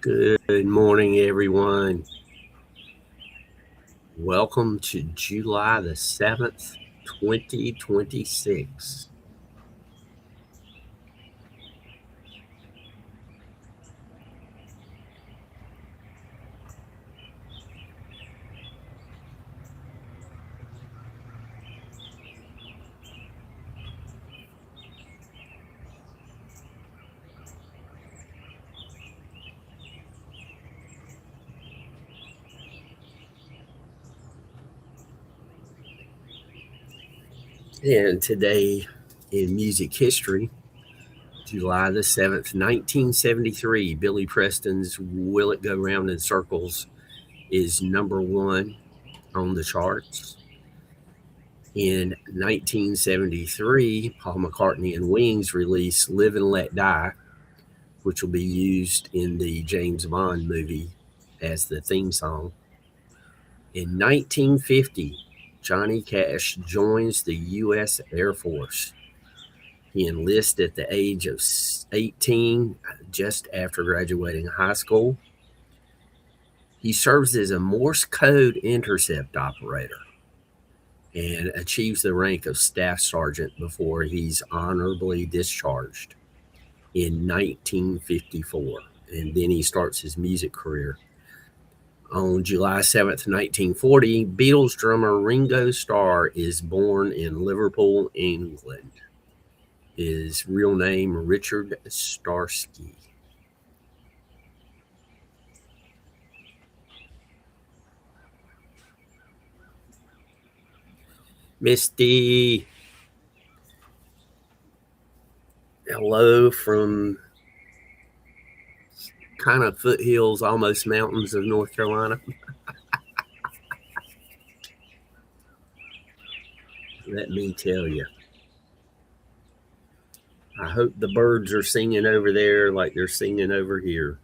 Good morning, everyone. Welcome to July the 7th, 2026. And today in music history, July the 7th, 1973, Billy Preston's Will It Go Round in Circles is number one on the charts. In 1973, Paul McCartney and Wings released Live and Let Die, which will be used in the James Bond movie as the theme song. In 1950, Johnny Cash joins the U.S. Air Force. He enlists at the age of 18, just after graduating high school. He serves as a Morse code intercept operator and achieves the rank of staff sergeant before he's honorably discharged in 1954. And then he starts his music career. On July 7th, 1940, Beatles drummer Ringo Starr is born in Liverpool, England. His real name, Richard Starsky. Misty, hello from kind of foothills, almost mountains of North Carolina. Let me tell you. I hope the birds are singing over there like they're singing over here.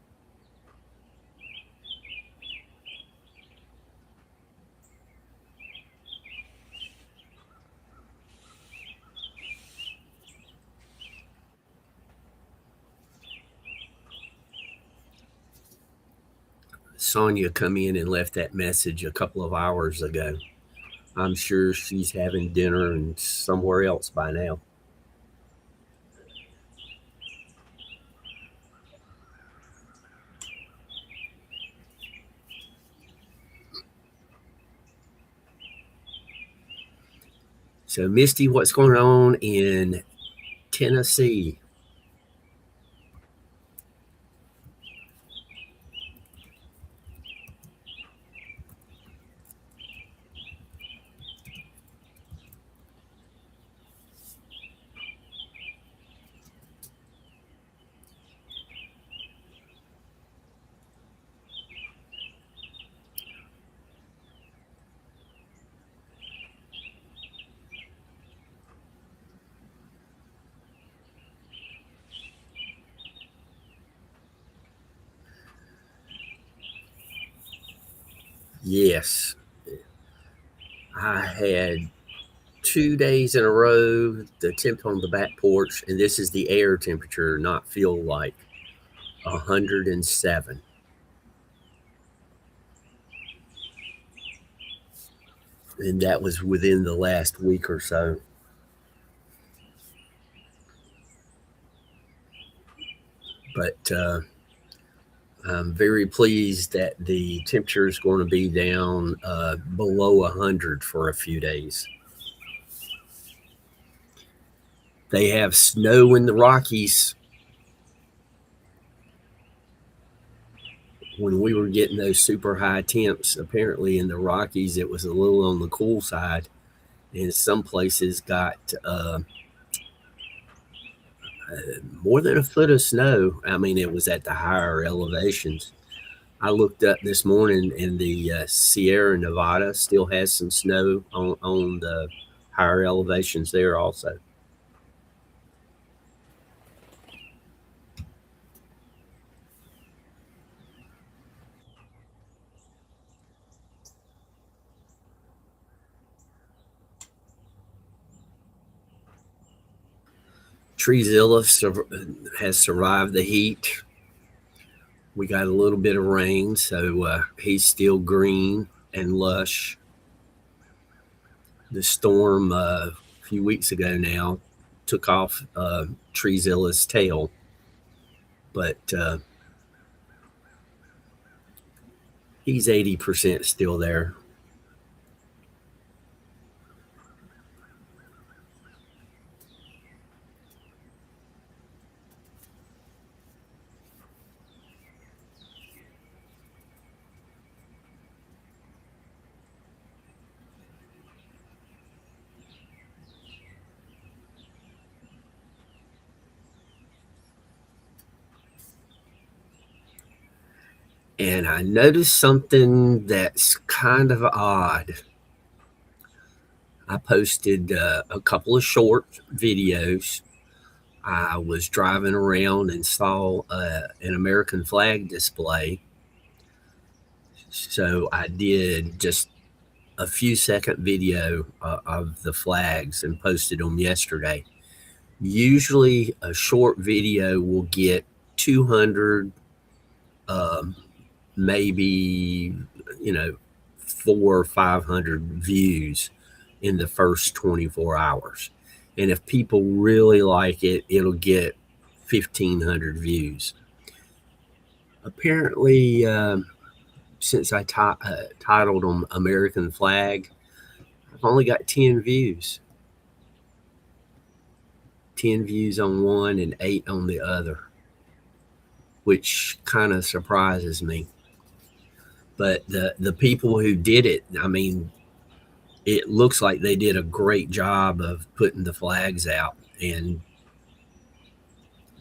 Sonia come in and left that message a couple of hours ago. I'm sure she's having dinner and somewhere else by now. So, Misty, what's going on in Tennessee? Yes, I had 2 days in a row the temp on the back porch, and this is the air temperature, not feel like 107. And that was within the last week or so. But I'm very pleased that the temperature is going to be down below 100 for a few days. They have snow in the Rockies. When we were getting those super high temps, apparently in the Rockies, it was a little on the cool side. And some places got more than a foot of snow. I mean, it was at the higher elevations. I looked up this morning, and the Sierra Nevada still has some snow on the higher elevations there also. Treezilla has survived the heat. We got a little bit of rain, so he's still green and lush. The storm a few weeks ago now took off Treezilla's tail, but he's 80% still there. And I noticed something that's kind of odd. I posted a couple of short videos. I was driving around and saw an American flag display. So I did just a few second video of the flags and posted them yesterday. Usually a short video will get 200, maybe, 400 or 500 views in the first 24 hours. And if people really like it, it'll get 1,500 views. Apparently, since I titled them American Flag, I've only got 10 views. 10 views on one and 8 on the other, which kind of surprises me. But the people who did it, I mean, it looks like they did a great job of putting the flags out, and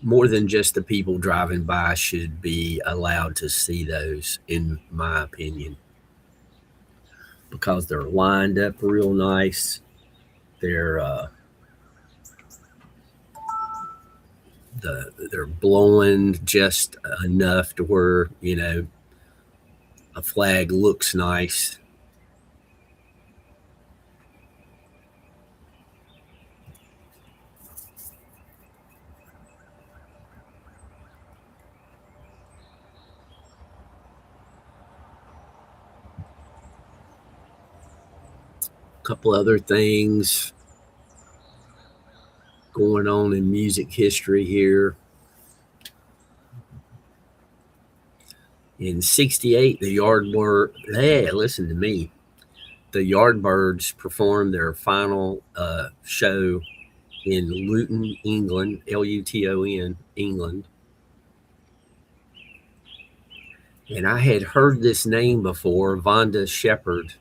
more than just the people driving by should be allowed to see those, in my opinion, because they're lined up real nice. They're they're blowing just enough to where a flag looks nice. A couple other things going on in music history here. In '68, the Yardbirds, hey, listen to me. The Yardbirds performed their final show in Luton, England, Luton, England. And I had heard this name before, Vonda Shepard.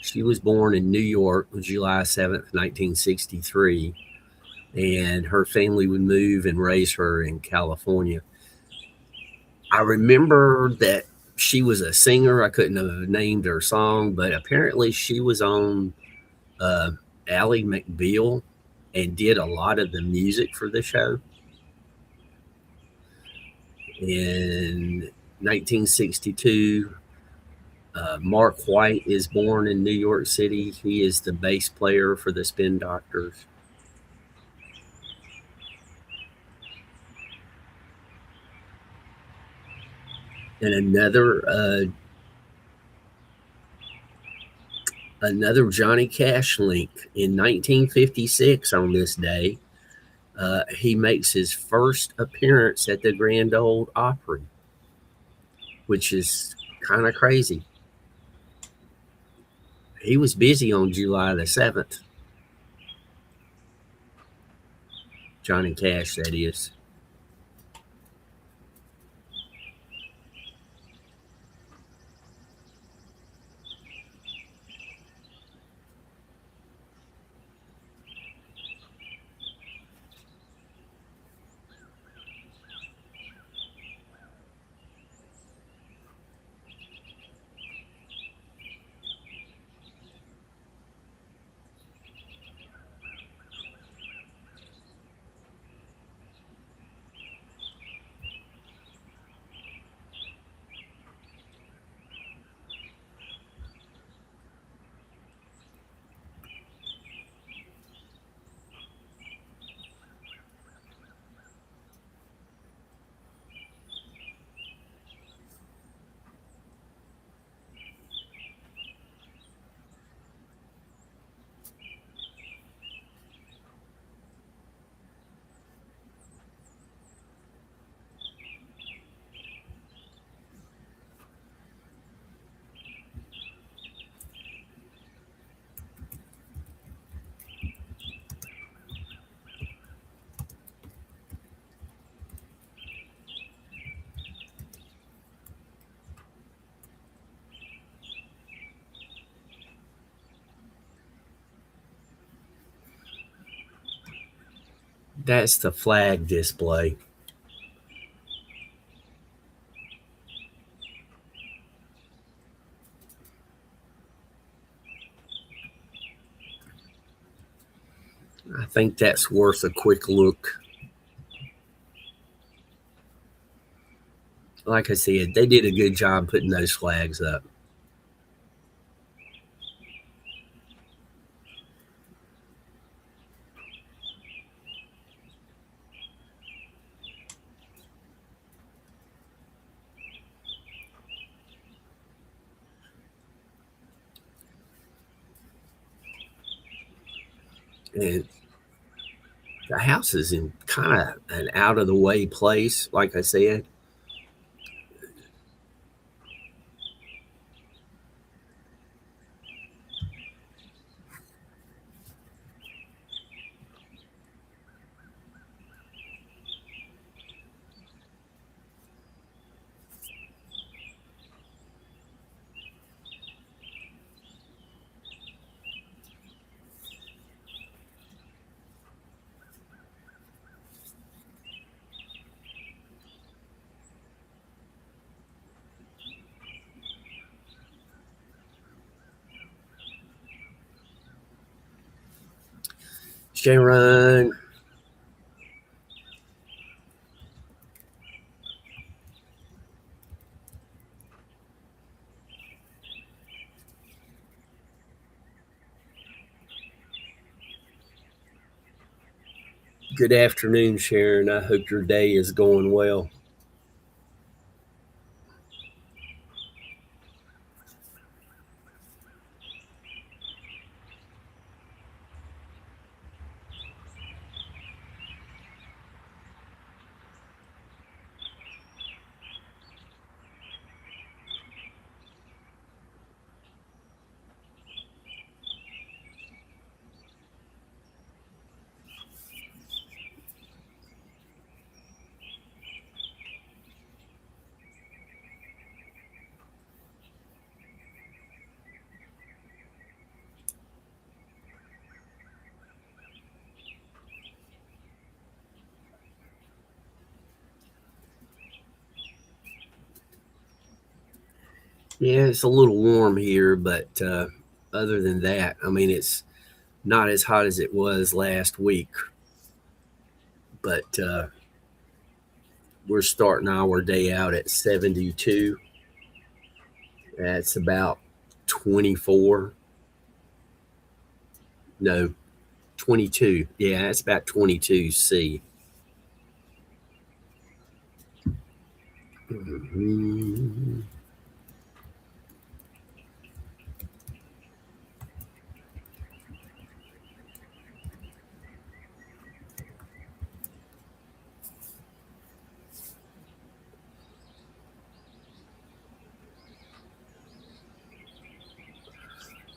She was born in New York on July 7th, 1963, and her family would move and raise her in California. I remember that she was a singer. I couldn't have named her song, but apparently she was on Ally McBeal and did a lot of the music for the show. In 1962, Mark White is born in New York City. He is the bass player for the Spin Doctors. And another Johnny Cash link. In 1956, on this day, he makes his first appearance at the Grand Ole Opry, which is kind of crazy. He was busy on July the 7th. Johnny Cash, that is. That's the flag display. I think that's worth a quick look. Like I said, they did a good job putting those flags up. And the house is in kind of an out of the way place, like I said. Sharon, good afternoon, Sharon. I hope your day is going well. Yeah, it's a little warm here, but other than that, I mean, it's not as hot as it was last week, but we're starting our day out at 72. That's about 24. No, 22. Yeah, that's about 22 C. Mhm.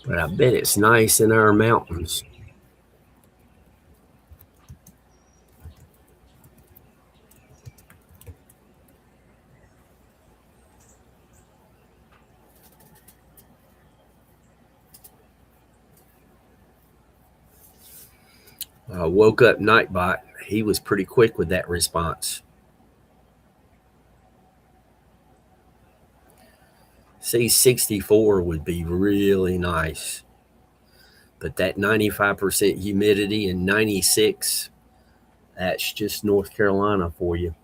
But I bet it's nice in our mountains. I woke up Nightbot. He was pretty quick with that response. See, 64 would be really nice. But that 95% humidity and 96, that's just North Carolina for you.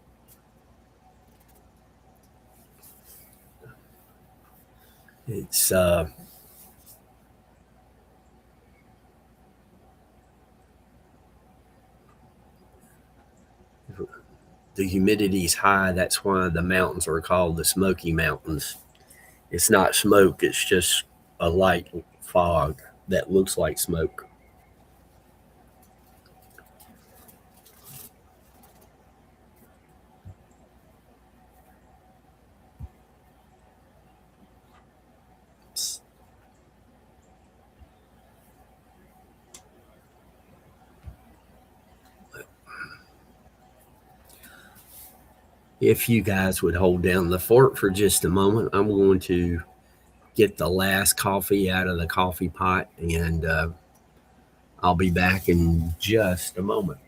It's the humidity is high. That's why the mountains are called the Smoky Mountains. It's not smoke, it's just a light fog that looks like smoke. If you guys would hold down the fort for just a moment, I'm going to get the last coffee out of the coffee pot, and I'll be back in just a moment.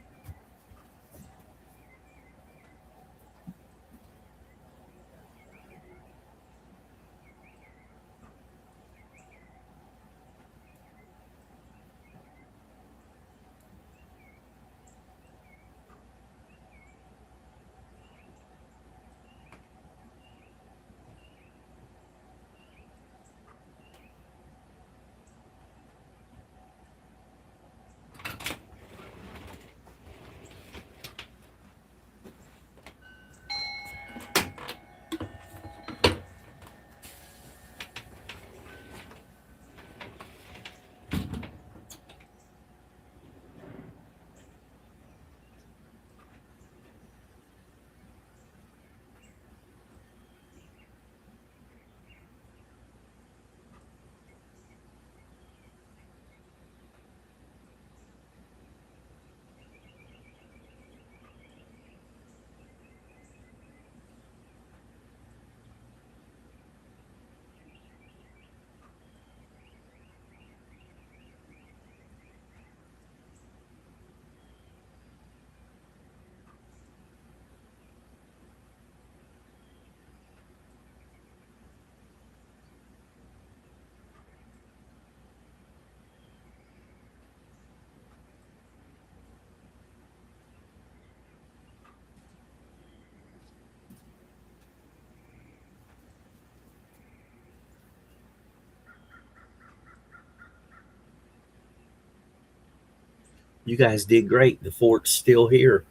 You guys did great. The fort's still here.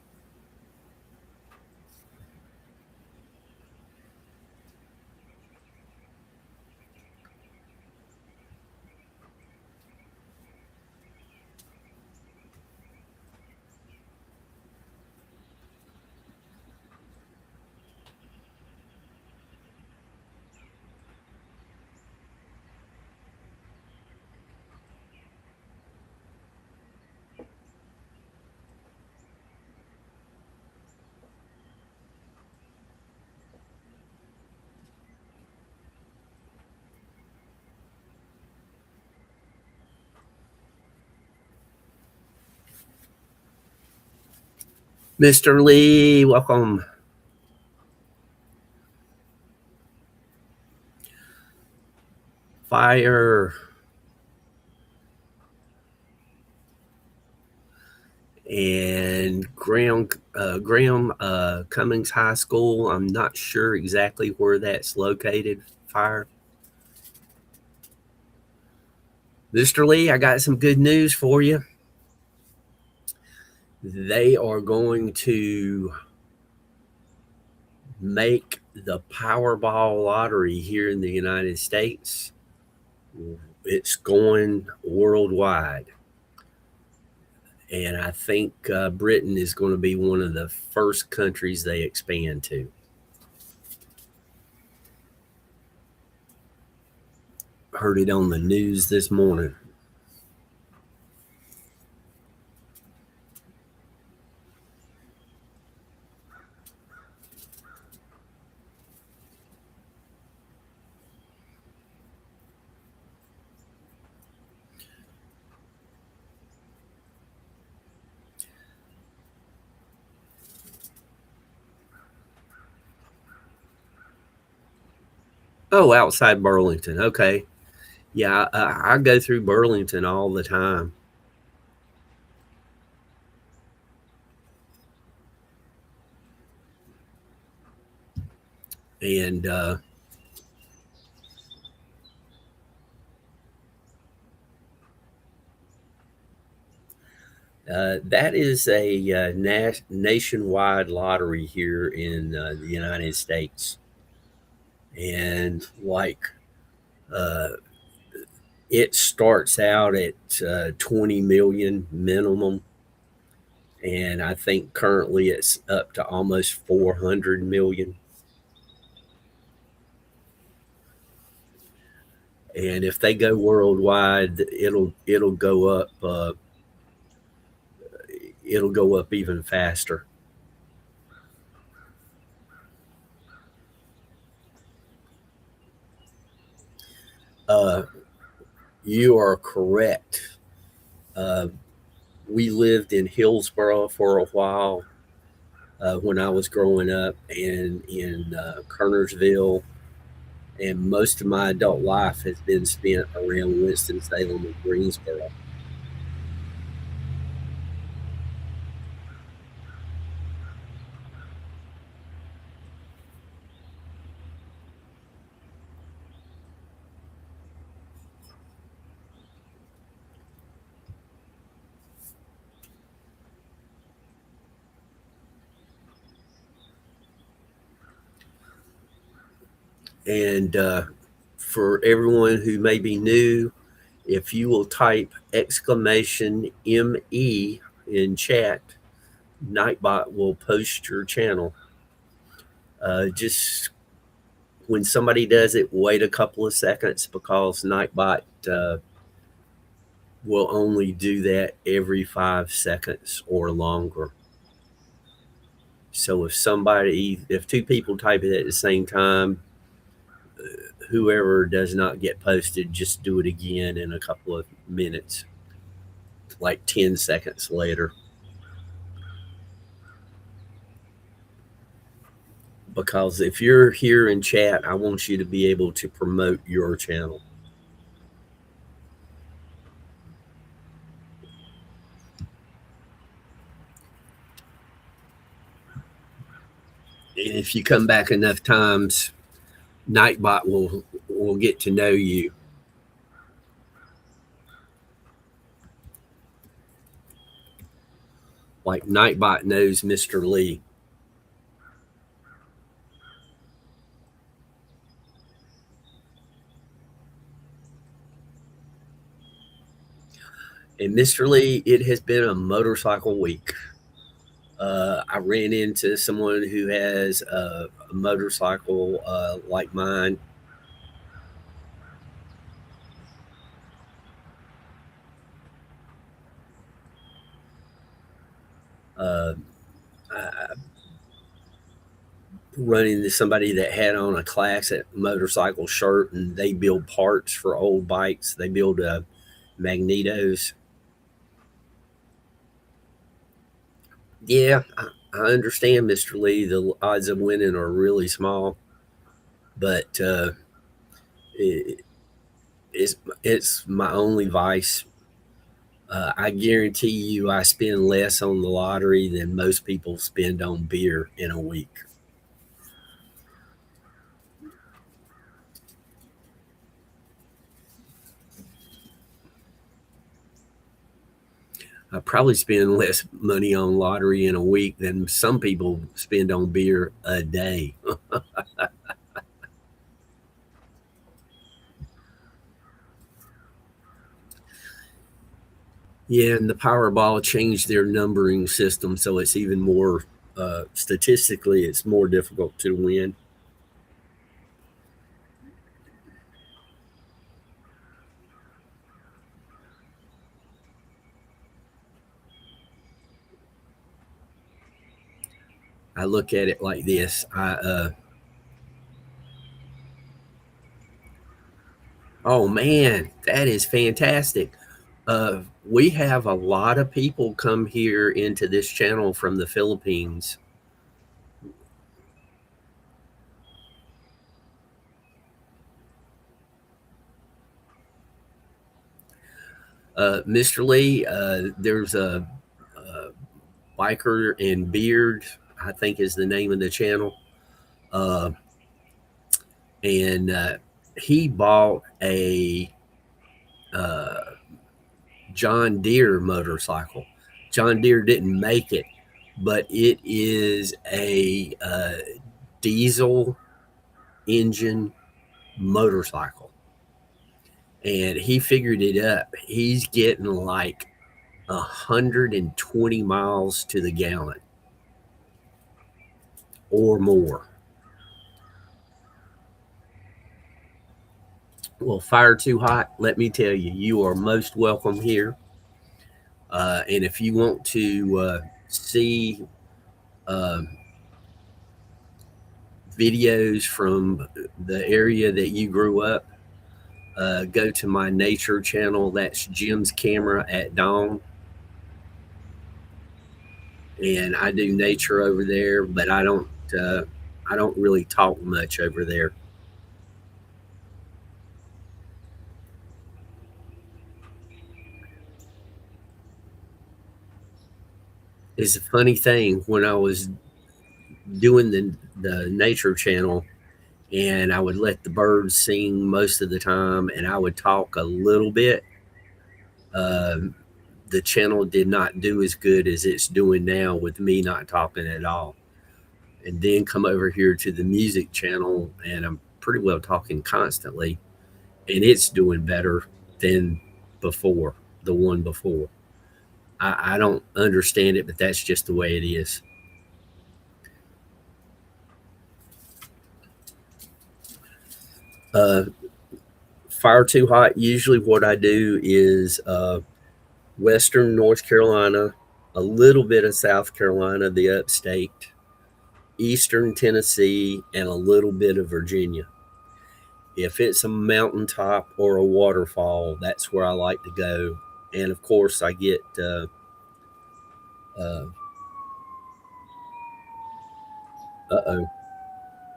Mr. Lee, welcome. Fire. And Graham Cummings High School. I'm not sure exactly where that's located. Fire. Mr. Lee, I got some good news for you. They are going to make the Powerball lottery here in the United States. It's going worldwide. And I think Britain is going to be one of the first countries they expand to. Heard it on the news this morning. Oh, outside Burlington. Okay. Yeah, I go through Burlington all the time. And that is a nationwide lottery here in the United States. And like uh, it starts out at 20 million minimum. And I think currently it's up to almost 400 million. And if they go worldwide, it'll go up. It'll go up even faster. Uh, you are correct. Uh, we lived in Hillsboro for a while when I was growing up, and in Kernersville, and most of my adult life has been spent around Winston Salem and Greensboro. And for everyone who may be new, if you will type exclamation ME in chat, Nightbot will post your channel. Just when somebody does it, wait a couple of seconds because Nightbot will only do that every 5 seconds or longer. So if two people type it at the same time, whoever does not get posted, just do it again in a couple of minutes, like 10 seconds later. Because if you're here in chat, I want you to be able to promote your channel. And if you come back enough times, Nightbot will get to know you. like Nightbot knows Mr. Lee. And Mr. Lee, it has been a motorcycle week. I ran into someone who has a motorcycle like mine. Uh, I run into somebody that had on a classic motorcycle shirt, and they build parts for old bikes. They build magnetos. Yeah, I understand, Mr. Lee. The odds of winning are really small, but it, it's my only vice. I guarantee you, I spend less on the lottery than most people spend on beer in a week. I probably spend less money on lottery in a week than some people spend on beer a day. Yeah, and the Powerball changed their numbering system, so it's even more statistically, it's more difficult to win. I look at it like this. Oh man, that is fantastic. We have a lot of people come here into this channel from the Philippines. Mr. Lee, there's a biker and beard, I think is the name of the channel. Uh, and he bought a uh, John Deere motorcycle. John Deere didn't make it, but it is a diesel engine motorcycle. And he figured it up. He's getting like 120 miles to the gallon or more. Well, Fire Too Hot, let me tell you, you are most welcome here. And if you want to see uh, videos from the area that you grew up, go to my nature channel. That's Jim's Camera at Dawn. And I do nature over there, but I don't really talk much over there. It's a funny thing when I was doing the nature channel, and I would let the birds sing most of the time, and I would talk a little bit. Um, the channel did not do as good as it's doing now with me not talking at all. And then come over here to the music channel, and I'm pretty well talking constantly, and it's doing better than before, the one before. I don't understand it, but that's just the way it is. Uh, Fire Too Hot, usually what I do is Western North Carolina, a little bit of South Carolina, the upstate, Eastern Tennessee, and a little bit of Virginia. If it's a mountaintop or a waterfall, that's where I like to go. And of course, I get uh oh,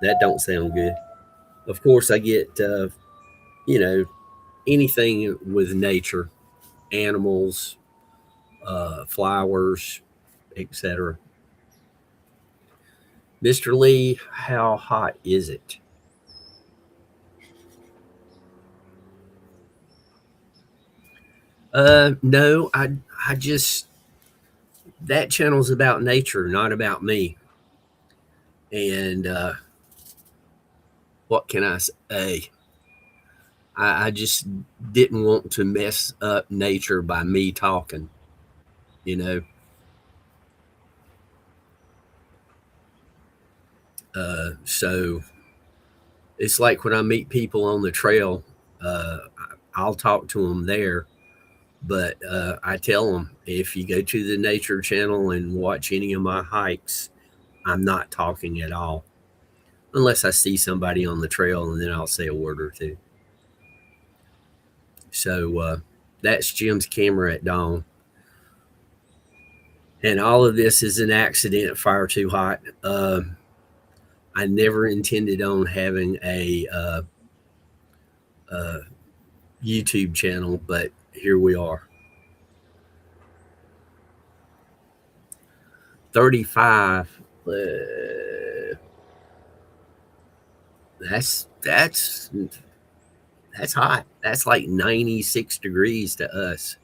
that don't sound good. Of course, I get you know anything with nature, animals, flowers, etc. Mr. Lee, how hot is it? No, I just that channel's about nature, not about me. And what can I say? I just didn't want to mess up nature by me talking, you know. So it's like when I meet people on the trail, uh, I'll talk to them there, but I tell them if you go to the nature channel and watch any of my hikes, I'm not talking at all unless I see somebody on the trail, and then I'll say a word or two. So that's Jim's camera at dawn. And all of this is an accident. Fire Too Hot. I never intended on having a uh, YouTube channel, but here we are. 35. That's that's hot. That's like 96 degrees to us.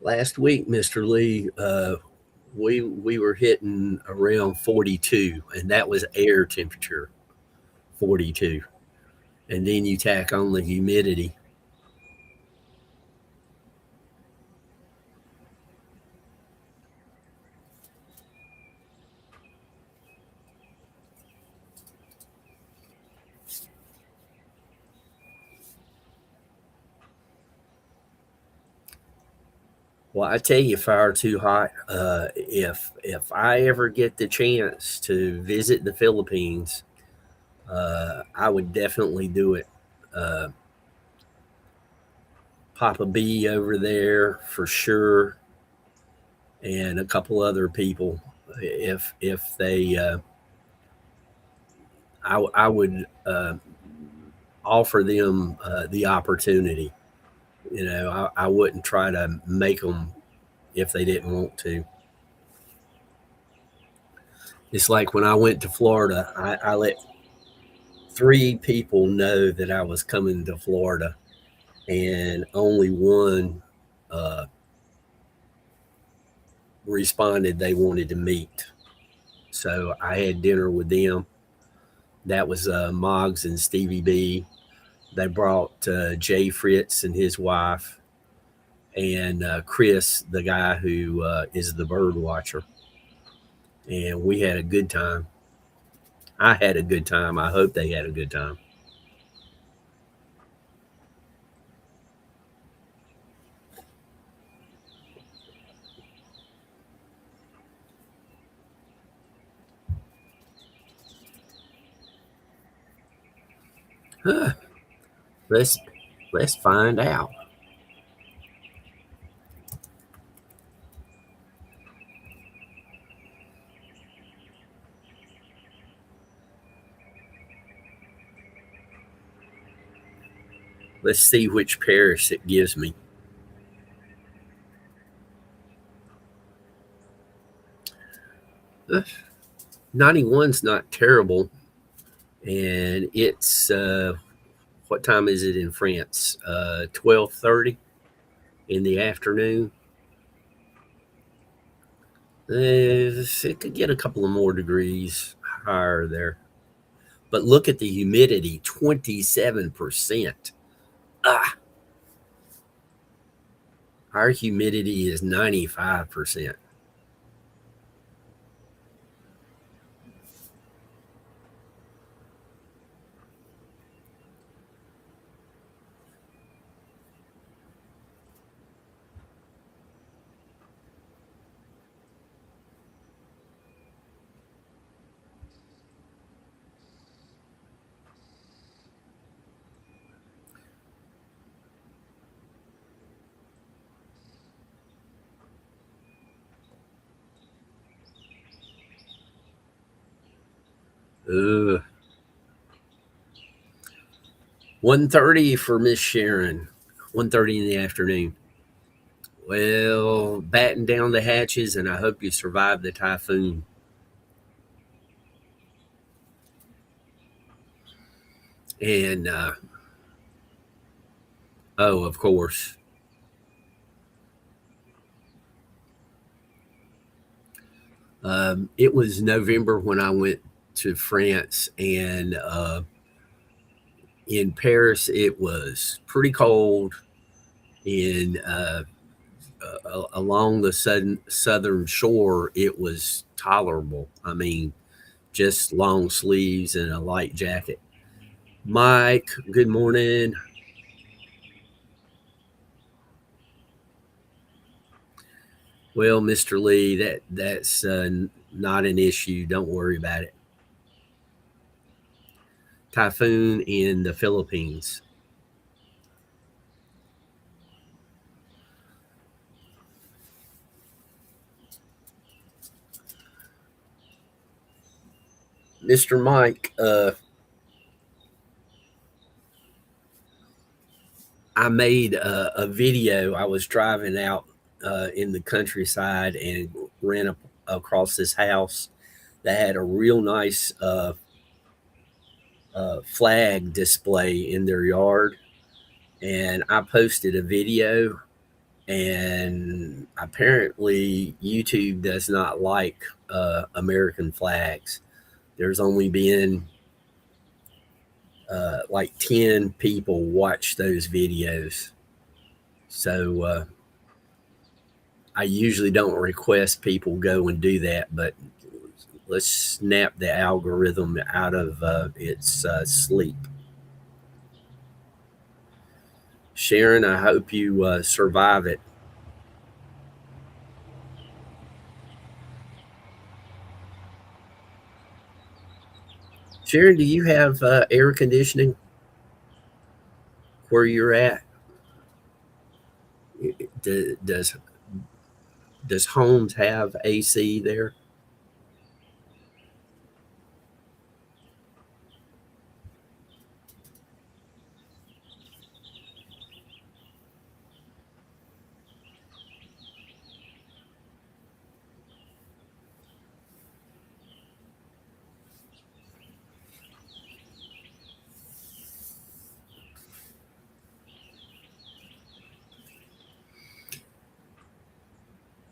Last week, Mr. Lee, we were hitting around 42, and that was air temperature, 42. And then you tack on the humidity. Well, I tell you, Fire Too Hot. If I ever get the chance to visit the Philippines, I would definitely do it. Uh, Papa B over there for sure, and a couple other people. If they, I would offer them the opportunity. You know, I wouldn't try to make them if they didn't want to. It's like when I went to Florida, I let three people know that I was coming to Florida, and only one uh, responded they wanted to meet. So I had dinner with them. That was Moggs and Stevie B. They brought Jay Fritz and his wife, and Chris, the guy who is the bird watcher. And we had a good time. I had a good time. I hope they had a good time. Huh, let's let's find out. Let's see which parish it gives me. 91's not terrible, and it's what time is it in France? 12:30 in the afternoon. It could get a couple of more degrees higher there, but look at the humidity, 27%. Ah, our humidity is 95%. Ugh. 1:30 for Miss Sharon. 1:30 in the afternoon. Well, batten down the hatches, and I hope you survive the typhoon. And oh, of course. It was November when I went to France, and in Paris it was pretty cold. In along the southern shore, it was tolerable. I mean, just long sleeves and a light jacket. Mike, good morning. Well, Mr. Lee, that's not an issue. Don't worry about it. Typhoon in the Philippines. Mr. Mike, I made a video. I was driving out in the countryside and ran across this house that had a real nice flag display in their yard. And I posted a video, and apparently YouTube does not like American flags. There's only been like 10 people watch those videos. So I usually don't request people go and do that, but let's snap the algorithm out of its sleep. Sharon, I hope you survive it. Sharon, do you have air conditioning where you're at? Does homes have AC there?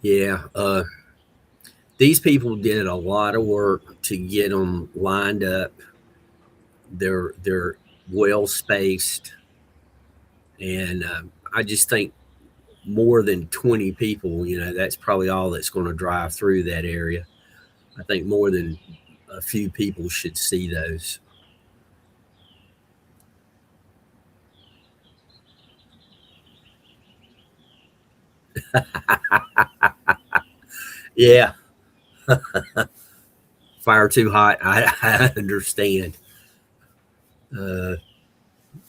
Yeah. These people did a lot of work to get them lined up. They're well spaced, and I just think more than 20 people, that's probably all that's going to drive through that area. I think more than a few people should see those. Yeah, fire too hot. I understand. Uh,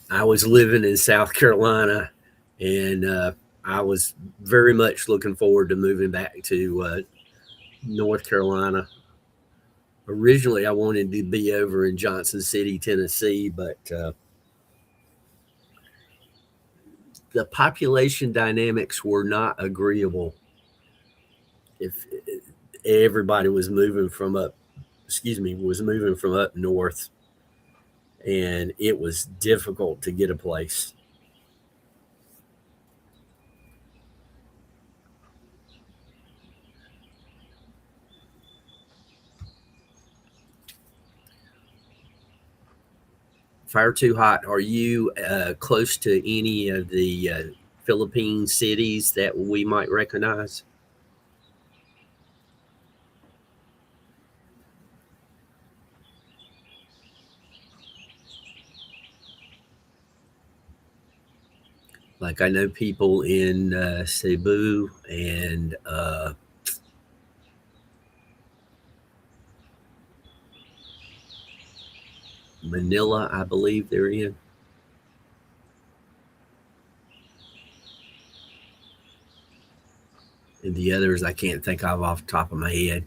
I was living in South Carolina, and I was very much looking forward to moving back to North Carolina. Originally, I wanted to be over in Johnson City, Tennessee, but the population dynamics were not agreeable. If everybody was moving from up, was moving from up north, and it was difficult to get a place. Fire too hot. Are you close to any of the Philippine cities that we might recognize? Like I know people in Cebu and Manila, I believe they're in. And the others I can't think of off the top of my head.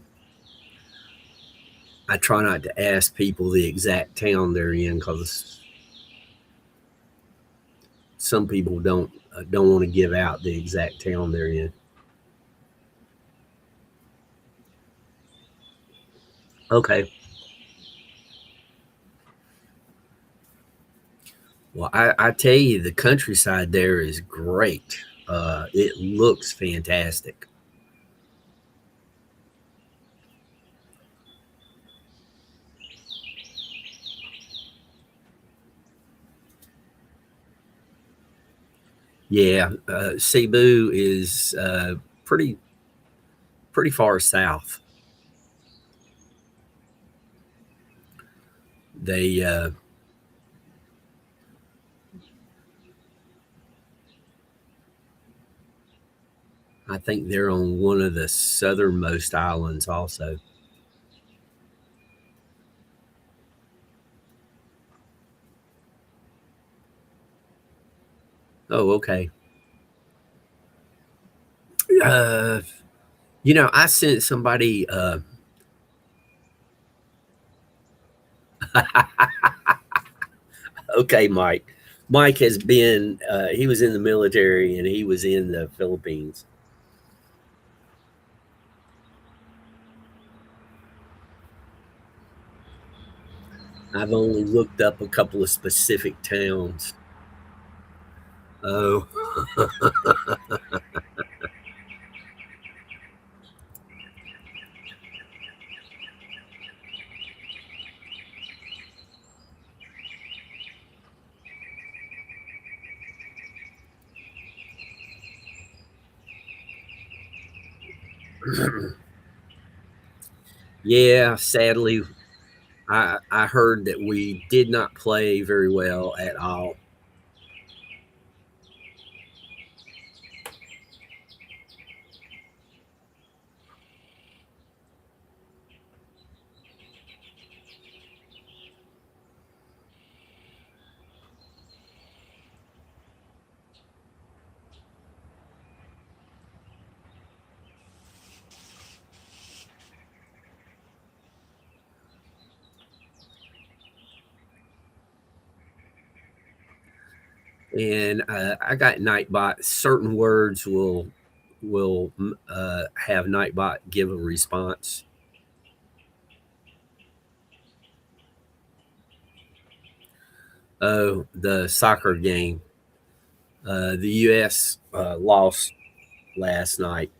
I try not to ask people the exact town they're in because some people don't want to give out the exact town they're in. Okay. Well, I tell you, the countryside there is great. It looks fantastic. Yeah, Cebu is pretty pretty far south. They I think they're on one of the southernmost islands also. Oh, okay. Uh, I sent somebody. Okay, Mike. Mike has been. He was in the military and he was in the Philippines. I've only looked up a couple of specific towns. Oh, yeah. Sadly, I heard that we did not play very well at all. And I got Nightbot. Certain words will have Nightbot give a response. Oh, the soccer game. The U.S. Lost last night.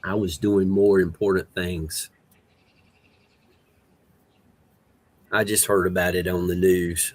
I was doing more important things. I just heard about it on the news.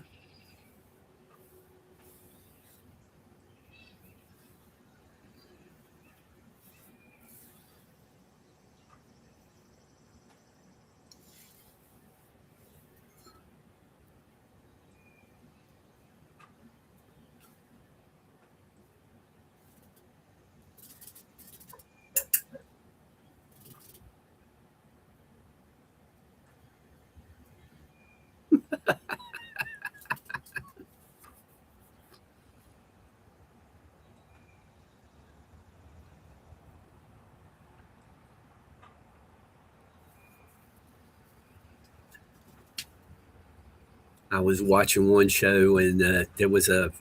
I was watching one show and there was a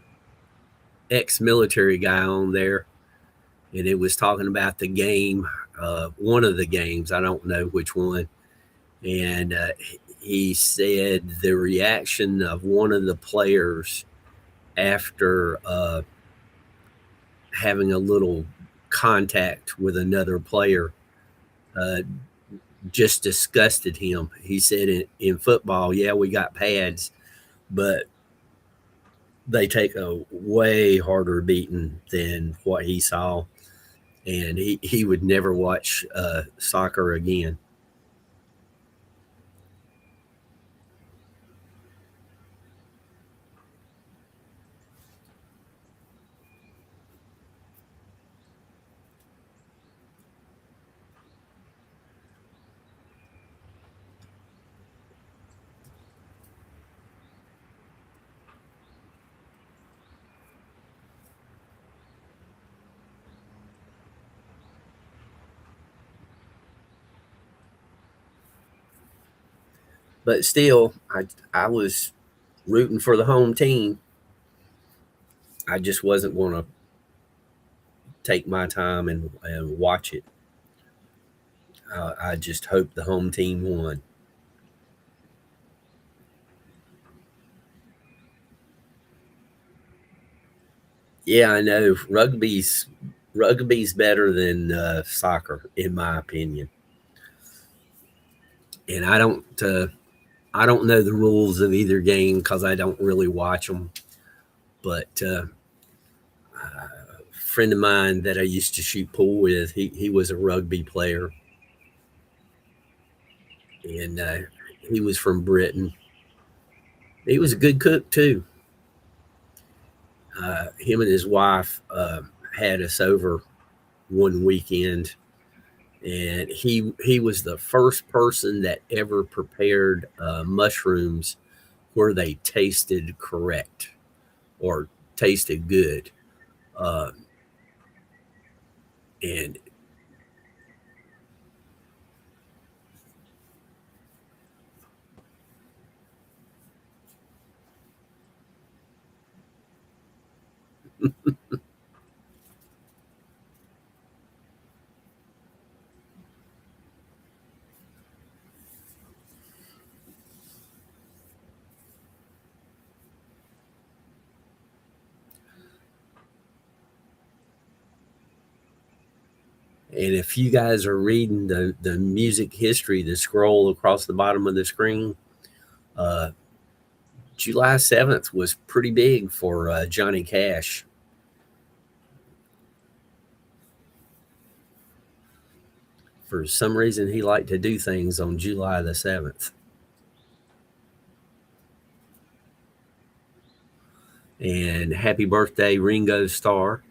ex-military guy on there, and it was talking about the game, one of the games. I don't know which one, and he said the reaction of one of the players after having a little contact with another player uh, just disgusted him. He said in football, yeah, we got pads, but they take a way harder beating than what he saw, and he would never watch soccer again. But still, I was rooting for the home team. I just wasn't going to take my time and watch it. I just hoped the home team won. Yeah, I know rugby's better than soccer, in my opinion. And I don't know the rules of either game because I don't really watch them. But a friend of mine that I used to shoot pool with, he was a rugby player, and he was from Britain. He was a good cook too. Him and his wife had us over one weekend, and he was the first person that ever prepared mushrooms where they tasted correct or tasted good. Uh, and and if you guys are reading the music history, the scroll across the bottom of the screen, uh, July 7th was pretty big for Johnny Cash. For some reason, he liked to do things on July the 7th. And happy birthday, Ringo Starr.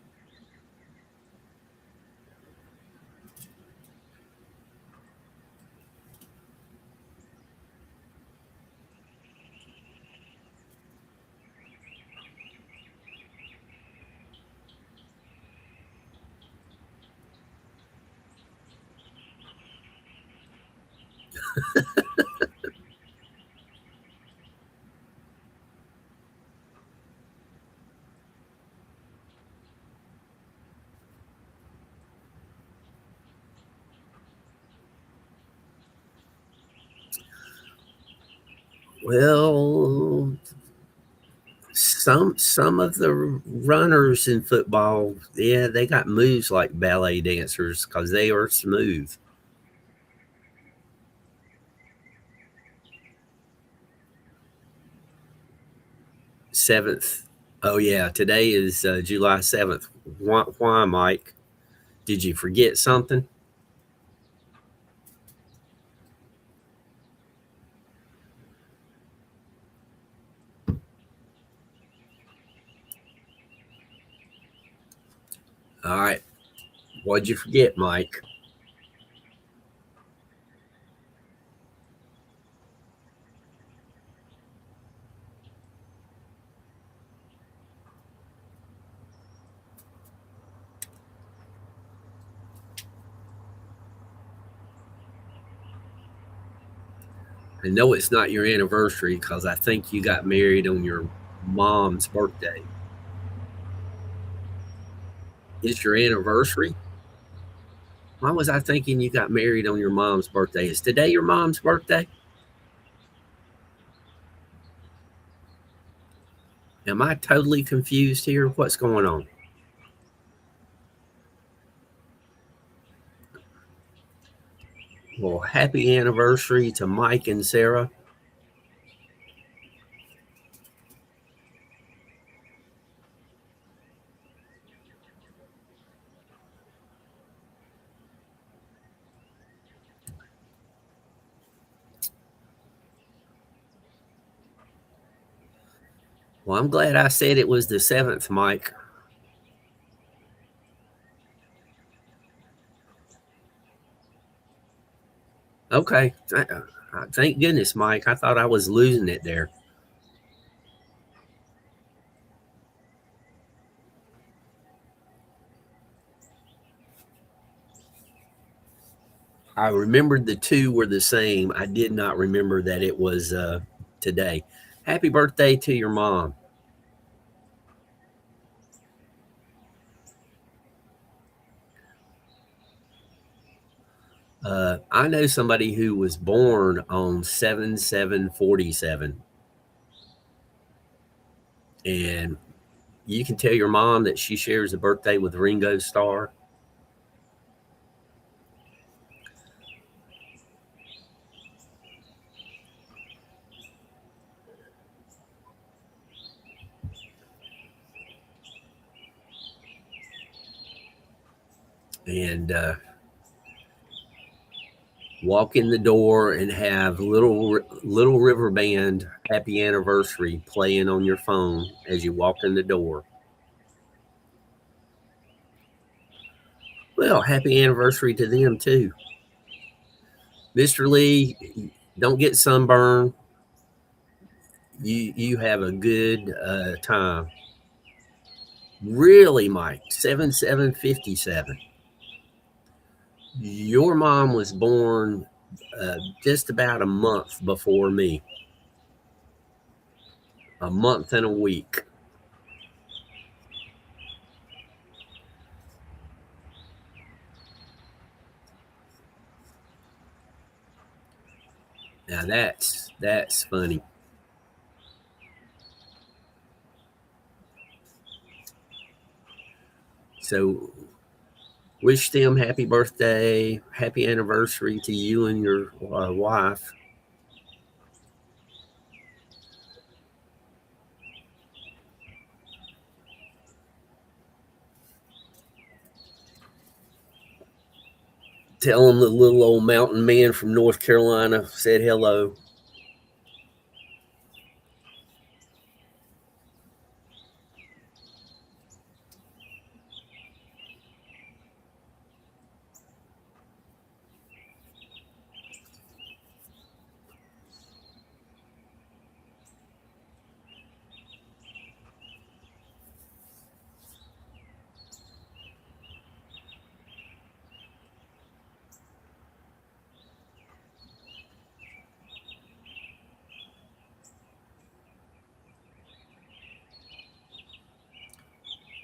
Well, some of the runners in football, yeah, they got moves like ballet dancers because they are smooth. Seventh. Oh yeah, today is July 7th. Why, Mike? Did you forget something? All right. What'd you forget, Mike? I know it's not your anniversary because I think you got married on your mom's birthday. It's your anniversary? Why was I thinking you got married on your mom's birthday? Is today your mom's birthday? Am I totally confused here? What's going on? Well, happy anniversary to Mike and Sarah. Well, I'm glad I said it was the 7th, Mike. Okay. Thank goodness, Mike. I thought I was losing it there. I remembered the two were the same. I did not remember that it was today. Happy birthday to your mom. I know somebody who was born on 7/7/47, and you can tell your mom that she shares a birthday with Ringo Starr. And walk in the door and have Little River Band Happy Anniversary playing on your phone as you walk in the door. Well, happy anniversary to them too. Mr. Lee, don't get sunburned. You have a good time. Really, Mike, 7/7/57. Your mom was born just about a month before me, a month and a week. Now that's funny. So wish them happy birthday, happy anniversary to you and your wife. Tell them the little old mountain man from North Carolina said hello.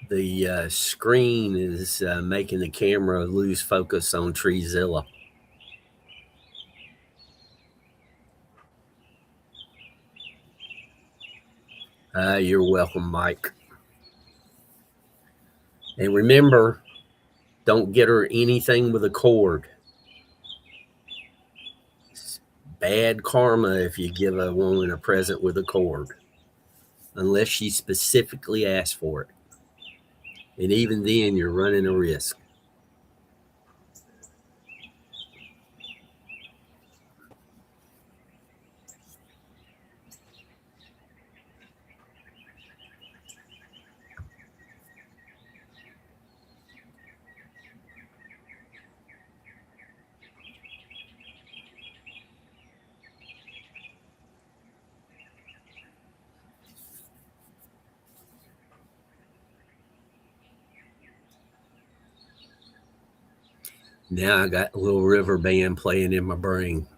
The screen is making the camera lose focus on Treezilla. You're welcome, Mike. And remember, don't get her anything with a cord. It's bad karma if you give a woman a present with a cord, unless she specifically asks for it. And even then, you're running a risk. Now I got Little River Band playing in my brain.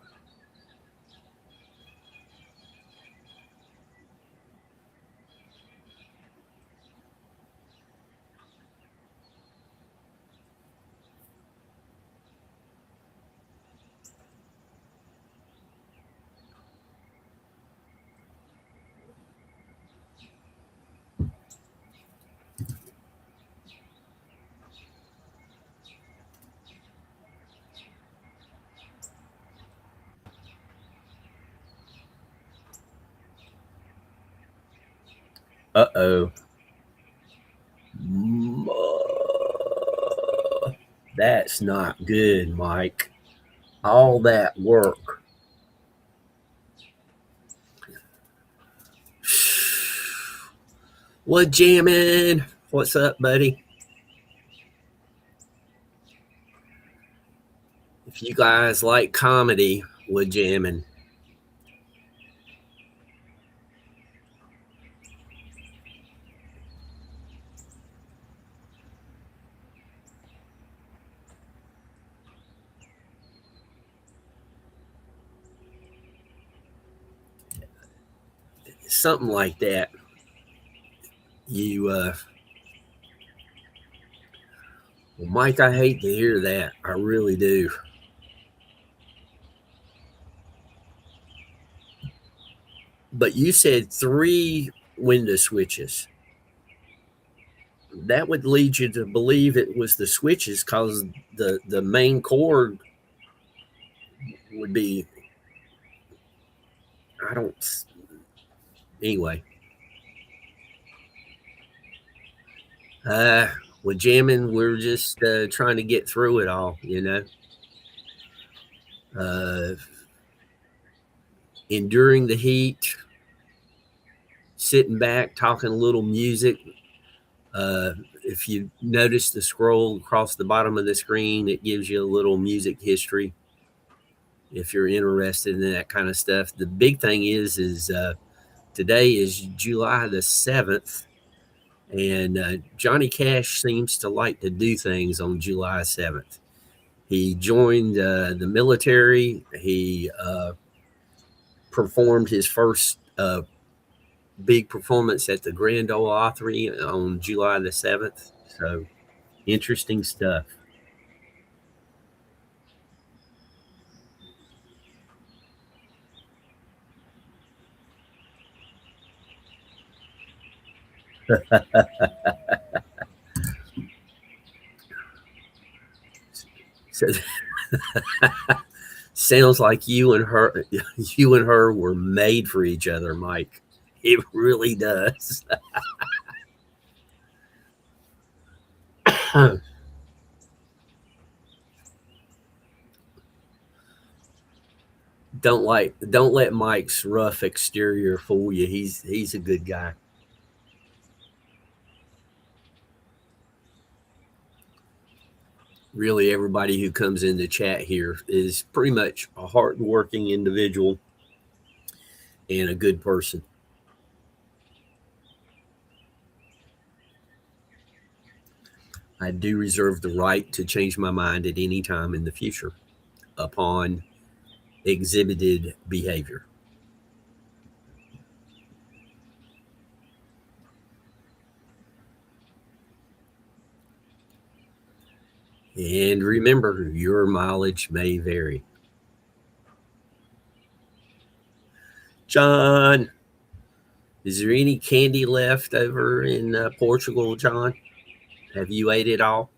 Uh-oh. That's not good, Mike. All that work. What jamming? What's up, buddy? If you guys like comedy, we're jamming. something like that. You, well, Mike, I hate to hear that. I really do. But you said 3 window switches. That would lead you to believe it was the switches, because the main cord would be, I don't, anyway. With jamming, we're just trying to get through it all, enduring the heat, sitting back, talking a little music. If you notice the scroll across the bottom of the screen, it gives you a little music history if you're interested in that kind of stuff. The big thing is today is July the 7th, and Johnny Cash seems to like to do things on July 7th. He joined the military. He performed his first big performance at the Grand Ole Opry on July the 7th. So, interesting stuff. So, sounds like you and her were made for each other, Mike. It really does. Don't let Mike's rough exterior fool you. He's a good guy. Really, everybody who comes in the chat here is pretty much a hardworking individual and a good person. I do reserve the right to change my mind at any time in the future upon exhibited behavior. And remember, your mileage may vary. John, is there any candy left over in Portugal, John? Have you ate it all?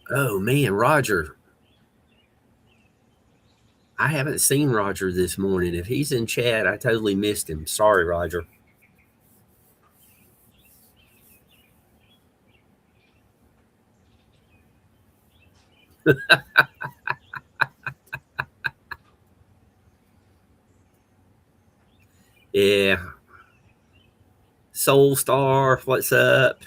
Oh man, Roger. I haven't seen Roger this morning. If he's in chat, I totally missed him. Sorry, Roger. Yeah. Soul Star, what's up?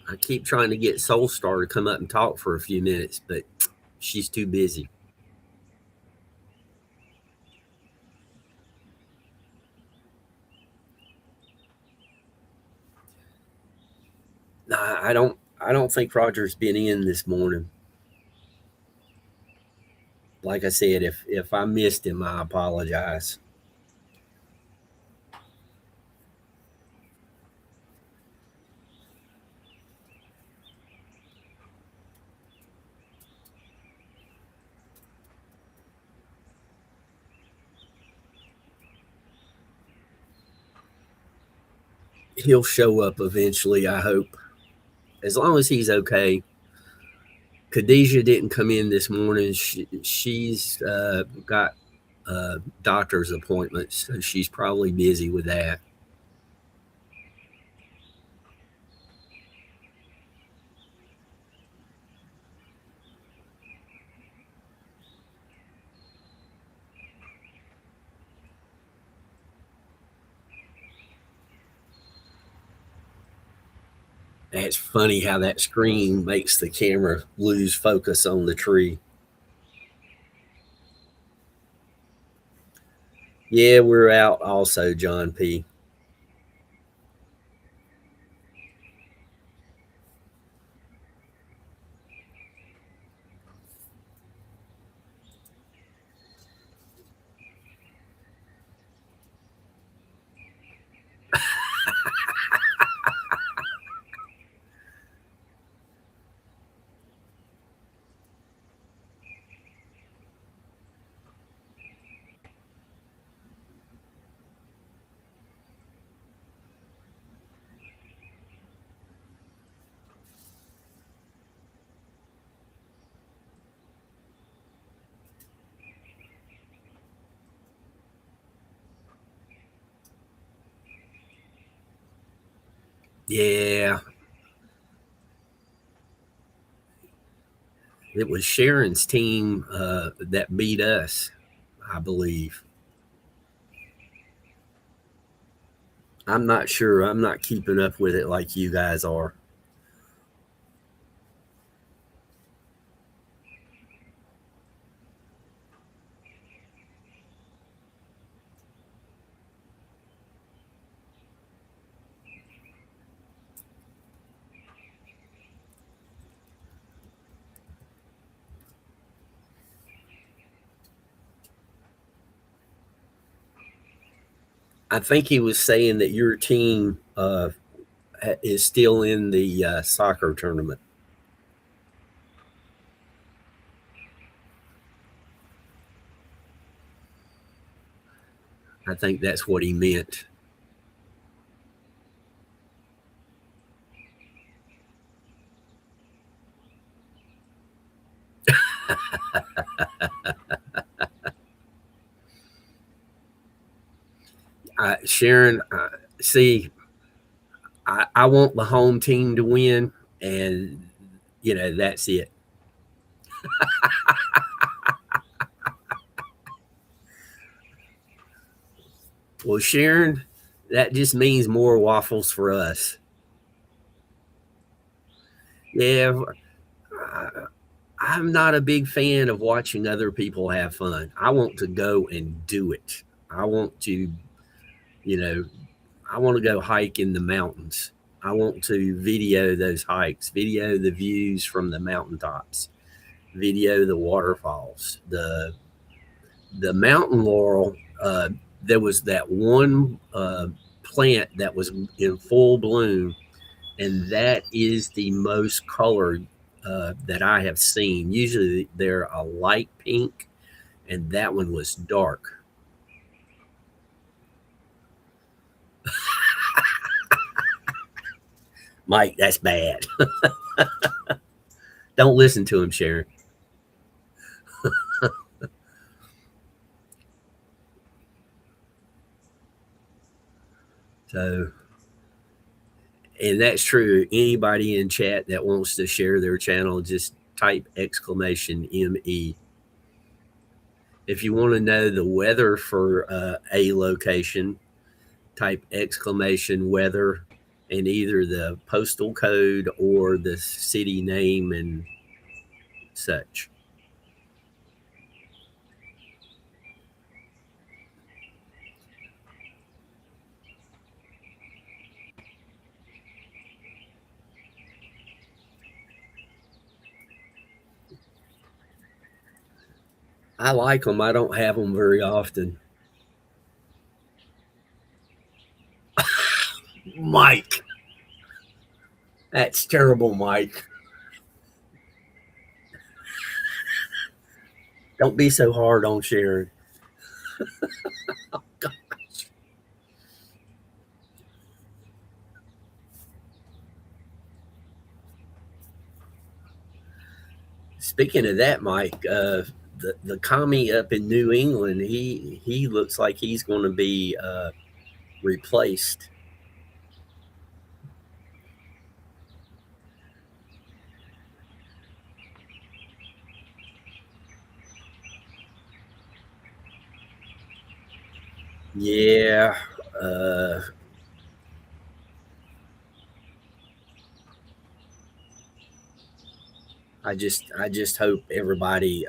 I keep trying to get Soul Star to come up and talk for a few minutes, but she's too busy. I don't think Roger's been in this morning. Like I said, if I missed him, I apologize. He'll show up eventually, I hope. As long as he's okay. Khadijah didn't come in this morning. She's got doctor's appointments, so she's probably busy with that. It's funny how that screen makes the camera lose focus on the tree. Yeah, we're out also, John P. Yeah, it was Sharon's team that beat us, I believe. I'm not sure. I'm not keeping up with it like you guys are. I think he was saying that your team is still in the soccer tournament. I think that's what he meant. Sharon, see, I want the home team to win, and that's it. Well, Sharon, that just means more waffles for us. Yeah, I- I'm not a big fan of watching other people have fun. I want to go and do it. I want to, you know, I want to go hike in the mountains. I want to video those hikes, video the views from the mountaintops, video the waterfalls, the mountain laurel. There was that one plant that was in full bloom, and that is the most colored that I have seen. Usually they're a light pink, and that one was dark. Mike, that's bad. Don't listen to him, Sharon. So, and that's true. Anybody in chat that wants to share their channel, just type exclamation ME. If you want to know the weather for a location, type exclamation weather and either the postal code or the city name and such. I like them. I don't have them very often. Mike, that's terrible, Mike. Don't be so hard on Sharon. Speaking of that, Mike, the commie up in New England, he looks like he's going to be replaced. Yeah, uh, I just hope everybody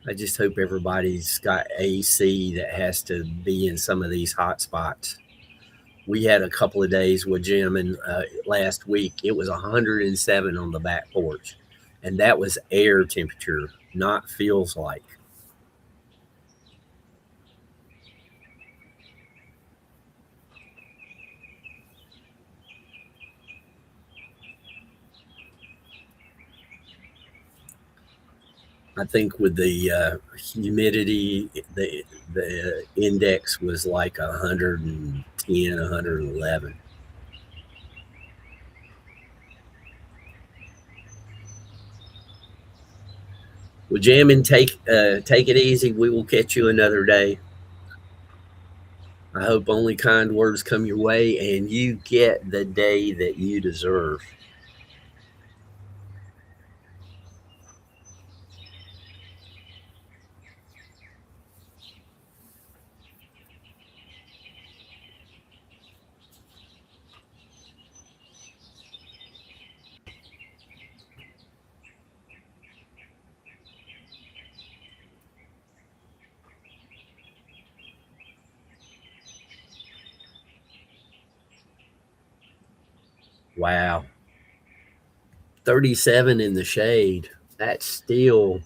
I just hope everybody's got AC that has to be in some of these hot spots. We had a couple of days with Jim, and last week it was 107 on the back porch, and that was air temperature, not feels like. I think with the humidity, the index was like 110, 111. Well, Jim, and take it easy. We will catch you another day. I hope only kind words come your way and you get the day that you deserve. Wow. 37 in the shade. That's still,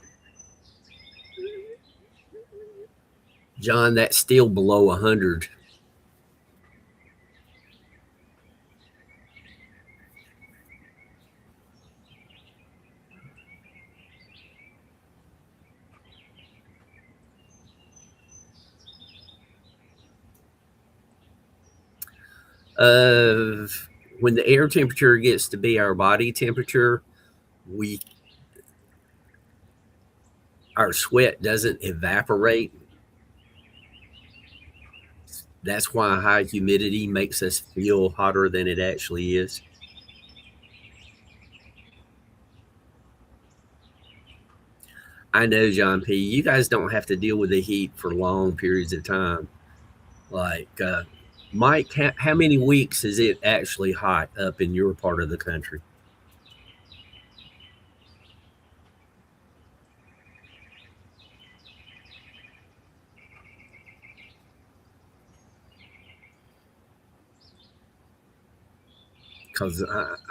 John, that's still below 100. Uh, when the air temperature gets to be our body temperature, we our sweat doesn't evaporate. That's why high humidity makes us feel hotter than it actually is. I know, John P. You guys don't have to deal with the heat for long periods of time. Like, Mike, how many weeks is it actually hot up in your part of the country? Because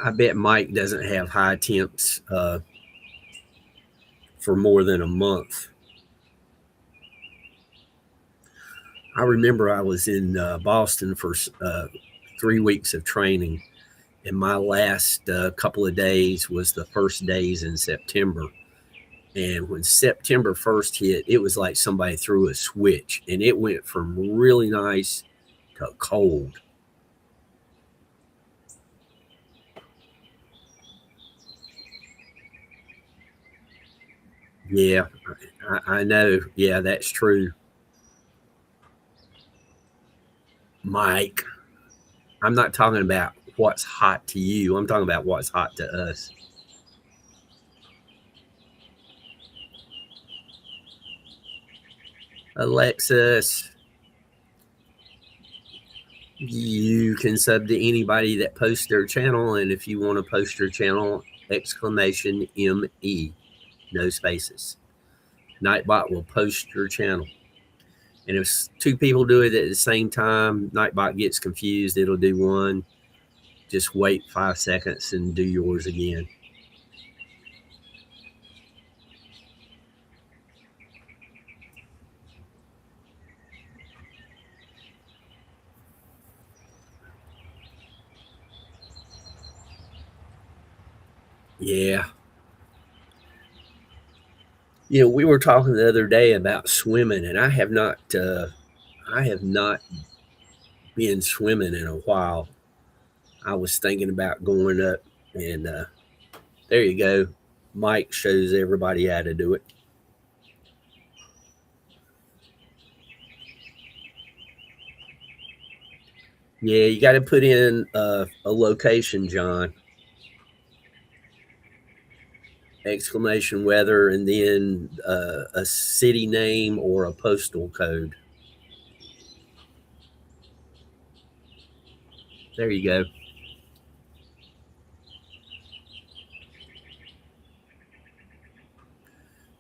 I bet Mike doesn't have high temps for more than a month. I remember I was in Boston for 3 weeks of training, and my last couple of days was the first days in September. And when September first hit, it was like somebody threw a switch, and it went from really nice to cold. Yeah, I know. Yeah, that's true. Mike, I'm not talking about what's hot to you. I'm talking about what's hot to us. Alexis, you can sub to anybody that posts their channel. And if you want to post your channel, exclamation ME, no spaces. Nightbot will post your channel. And if two people do it at the same time, Nightbot gets confused. It'll do one. Just wait 5 seconds and do yours again. Yeah. We were talking the other day about swimming, and I have not been swimming in a while. I was thinking about going up, and there you go. Mike shows everybody how to do it. Yeah, you got to put in a location, John. Exclamation weather, and then a city name or a postal code. There you go.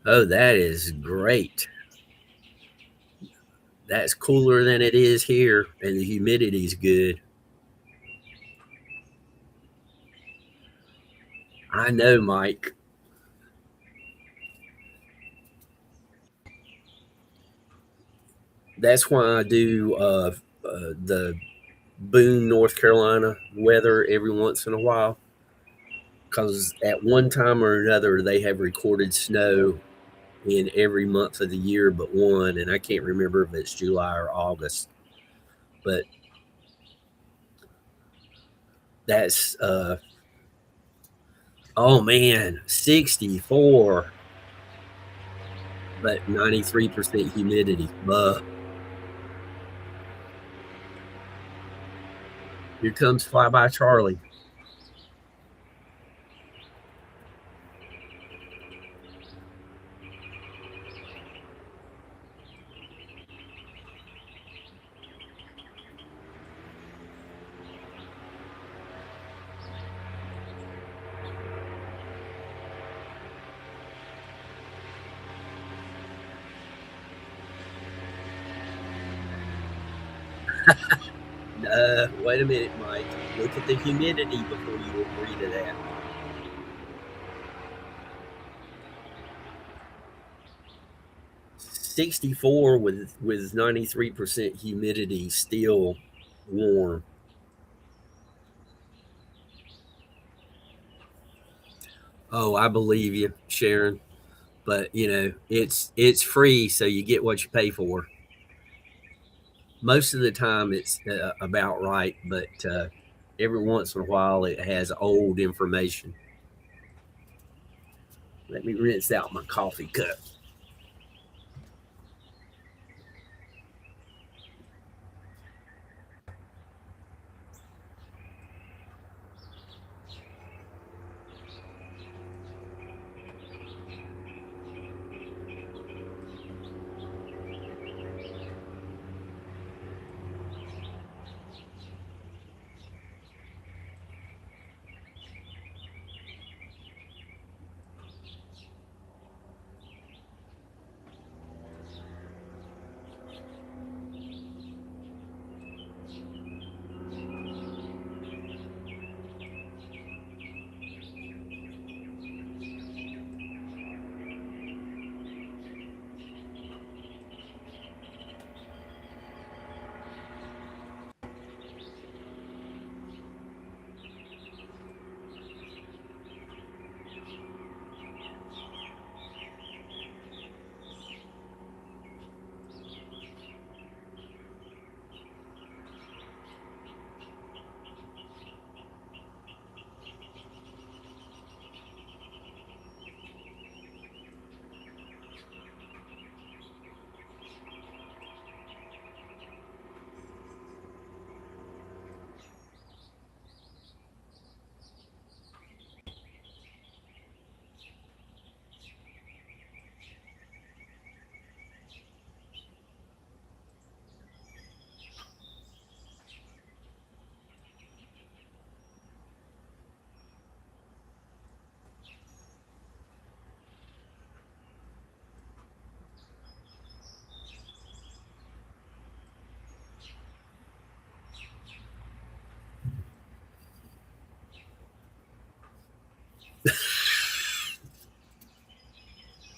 Oh, that is great. That's cooler than it is here, and the humidity's good. I know, Mike. That's why I do the Boone, North Carolina weather every once in a while. Because at one time or another, they have recorded snow in every month of the year but one, and I can't remember if it's July or August. But that's oh man, 64, but 93% humidity. Here comes Flyby Charlie. Wait a minute, Mike. Look at the humidity before you agree to that. 64 with 93% humidity, still warm. Oh, I believe you, Sharon. But it's free, so you get what you pay for. Most of the time, it's about right, but every once in a while, it has old information. Let me rinse out my coffee cup.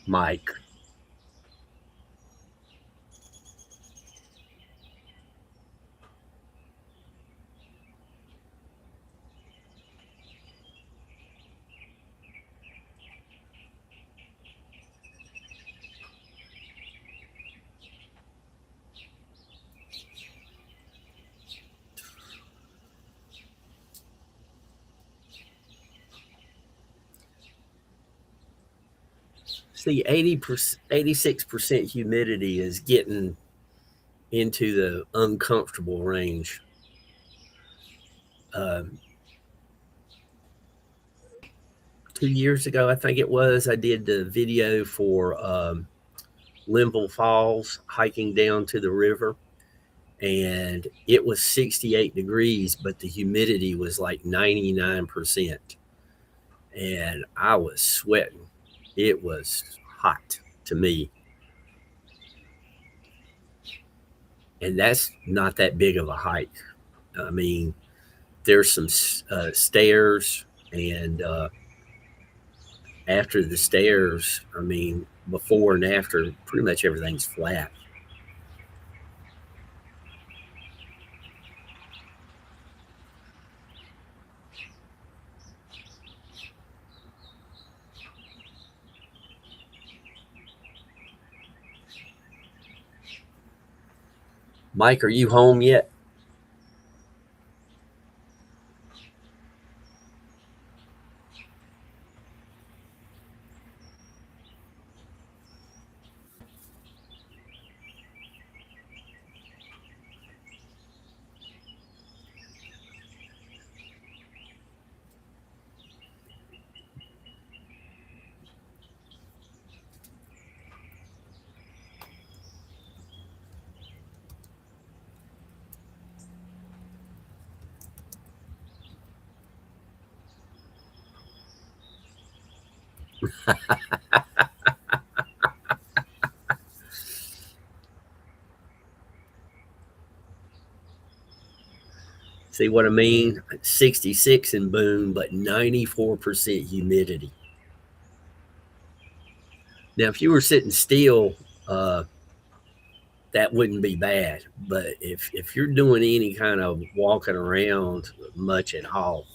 Mike. See, 80%, 86% humidity is getting into the uncomfortable range. Um, 2 years ago, I think it was, I did the video for Linville Falls, hiking down to the river, and it was 68 degrees, but the humidity was like 99%. And I was sweating. It was hot to me. And that's not that big of a hike. I mean, there's some stairs, and after the stairs, I mean, before and after, pretty much everything's flat. Mike, are you home yet? See what I mean? 66 in Boone, but 94% humidity. Now, if you were sitting still, uh, that wouldn't be bad. But if you're doing any kind of walking around much at all,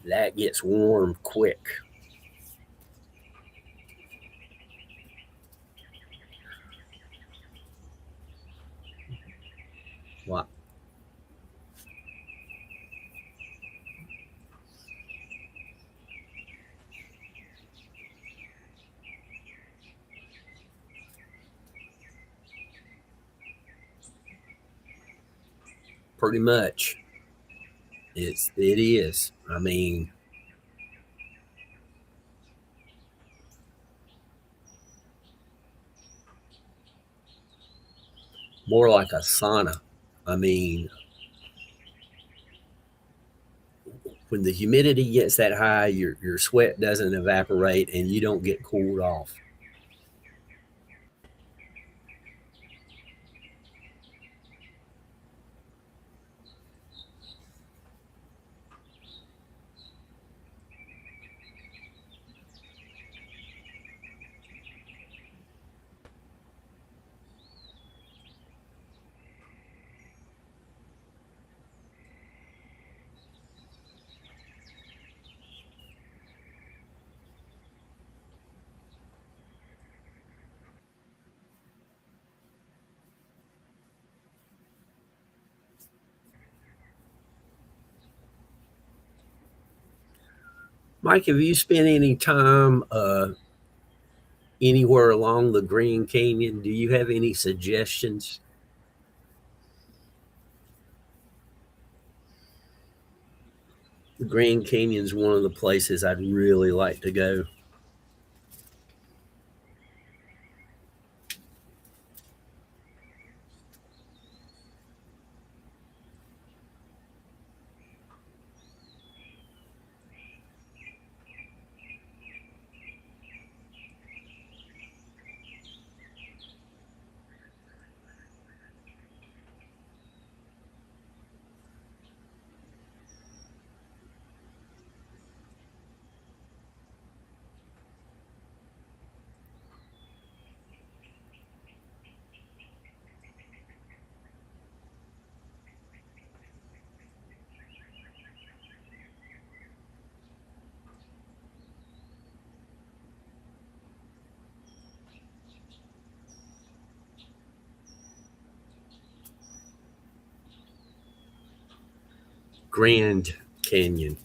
that gets warm quick. Well, pretty much, it is. I mean, more like a sauna. I mean, when the humidity gets that high, your sweat doesn't evaporate and you don't get cooled off. Mike, have you spent any time anywhere along the Grand Canyon? Do you have any suggestions? The Grand Canyon's one of the places I'd really like to go. Grand Canyon.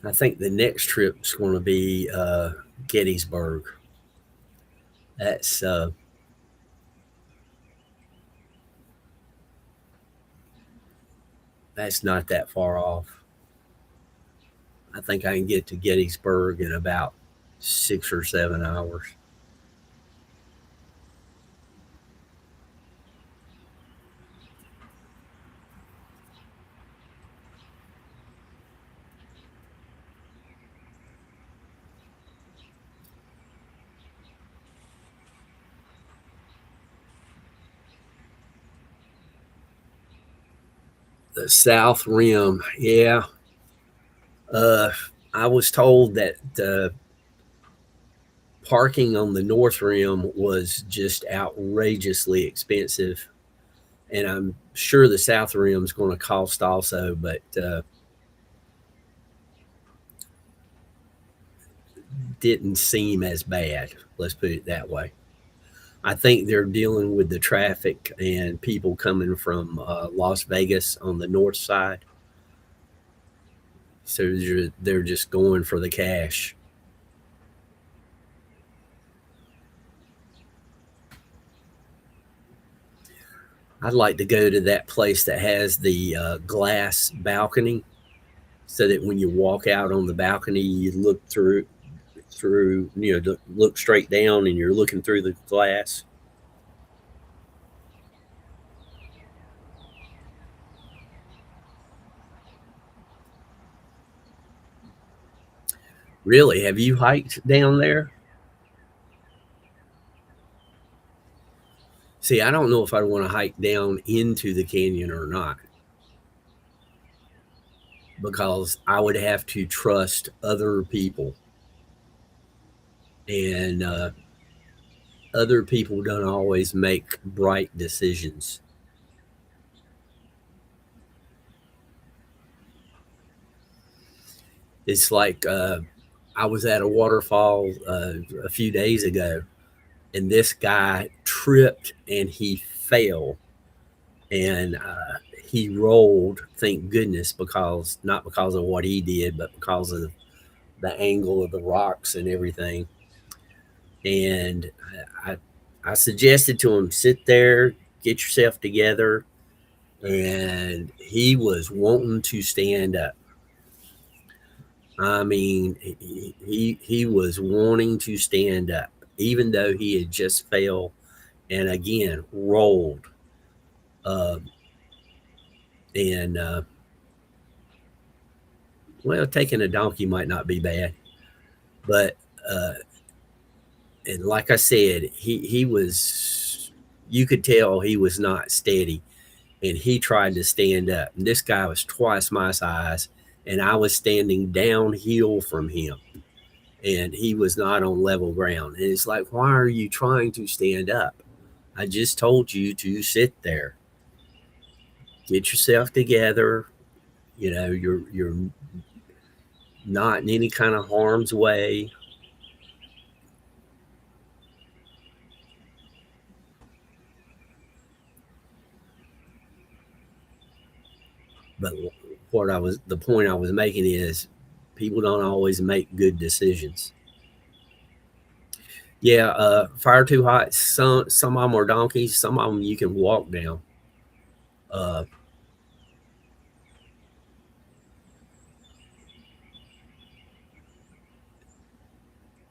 I think the next trip's going to be Gettysburg. That's that's not that far off. I think I can get to Gettysburg in about 6 or 7 hours. The South Rim, yeah. Uh, I was told that parking on the North Rim was just outrageously expensive, and I'm sure the South Rim is going to cost also, but didn't seem as bad. Let's put it that way. I think they're dealing with the traffic and people coming from Las Vegas on the north side. So they're just going for the cash. I'd like to go to that place that has the glass balcony, so that when you walk out on the balcony, you look through look straight down, and you're looking through the glass. Really, have you hiked down there? See, I don't know if I want to hike down into the canyon or not, because I would have to trust other people, and other people don't always make bright decisions. It's like I was at a waterfall a few days ago, and this guy tripped and he fell, and he rolled. Thank goodness, because not because of what he did, but because of the angle of the rocks and everything. And I, I suggested to him, sit there, get yourself together, and he was wanting to stand up. I mean, he was wanting to stand up, even though he had just fell and again rolled. Uh, and Well, taking a donkey might not be bad, but uh, and like I said, he was. You could tell he was not steady, and he tried to stand up. And this guy was twice my size, and I was standing downhill from him, and he was not on level ground. And it's like, why are you trying to stand up? I just told you to sit there. Get yourself together. You're not in any kind of harm's way. But the point I was making is, people don't always make good decisions. Yeah, fire too hot. Some of them are donkeys. Some of them you can walk down. Uh,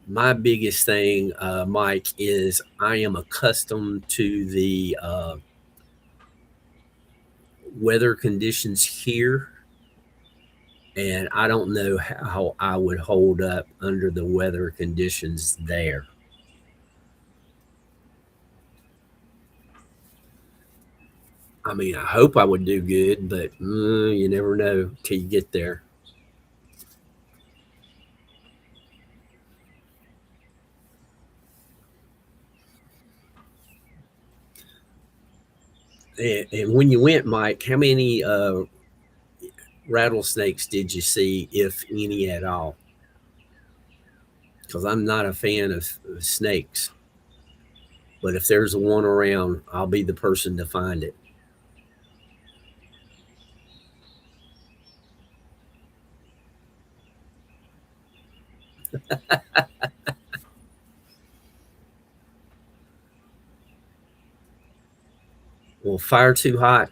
my biggest thing, Mike, is I am accustomed to the weather conditions here, and I don't know how I would hold up under the weather conditions there. I mean, I hope I would do good, but you never know till you get there. And when you went, Mike, how many rattlesnakes did you see, if any at all? Because I'm not a fan of snakes, but if there's one around, I'll be the person to find it. Well, fire too hot.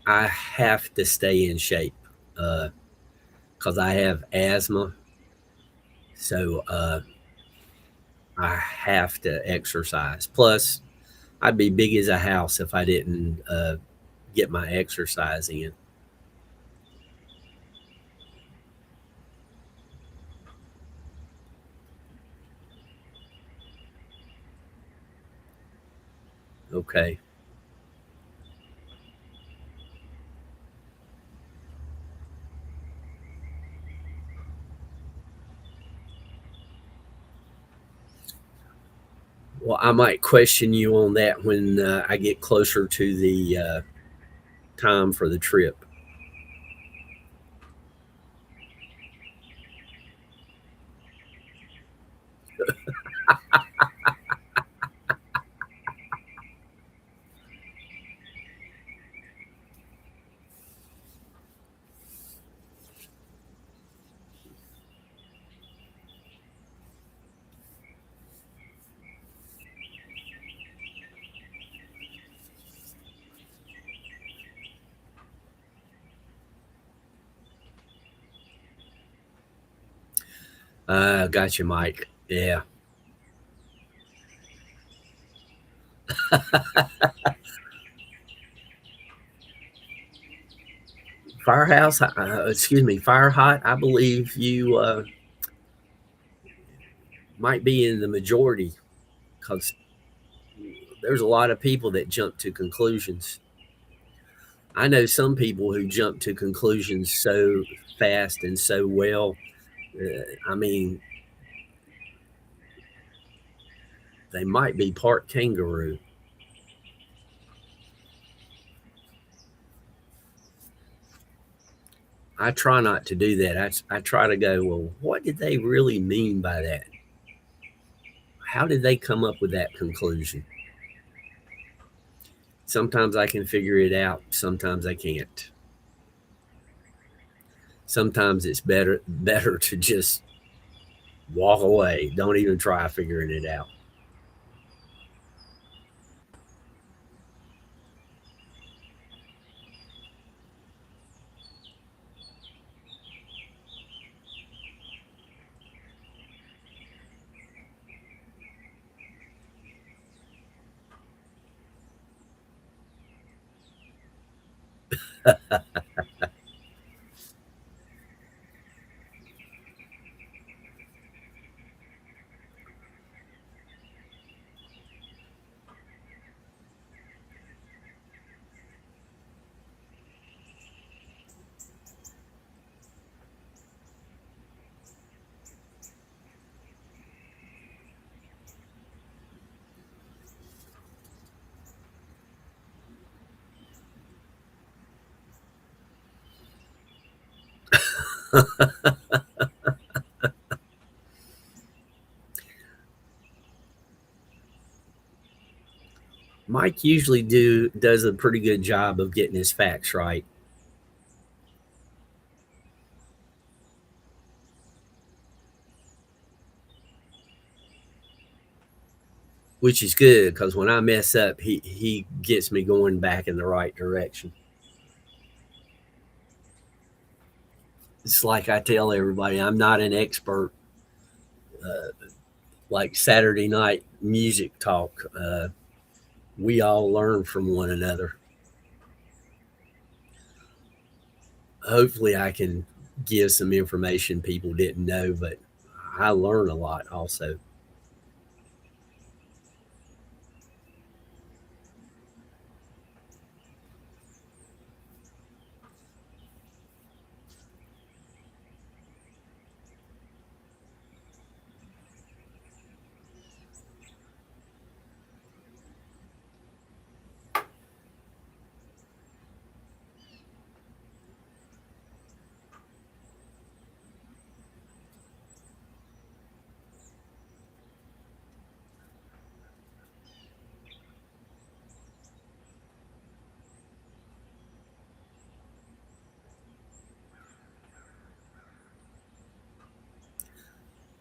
I have to stay in shape because I have asthma, so I have to exercise. Plus, I'd be big as a house if I didn't get my exercise in. Okay. Well, I might question you on that when I get closer to the time for the trip. Gotcha, Mike. Yeah. Firehouse, excuse me, Fire Hot, I believe you might be in the majority because there's a lot of people that jump to conclusions. I know some people who jump to conclusions so fast and so well. I mean, they might be part kangaroo. I try not to do that. I try to go, well, what did they really mean by that? How did they come up with that conclusion? Sometimes I can figure it out, sometimes I can't. Sometimes it's better to just walk away. Don't even try figuring it out. Mike usually does a pretty good job of getting his facts right, which is good because when I mess up, he gets me going back in the right direction. It's like I tell everybody, I'm not an expert. Like Saturday night music talk, we all learn from one another. Hopefully, I can give some information people didn't know, but I learn a lot also.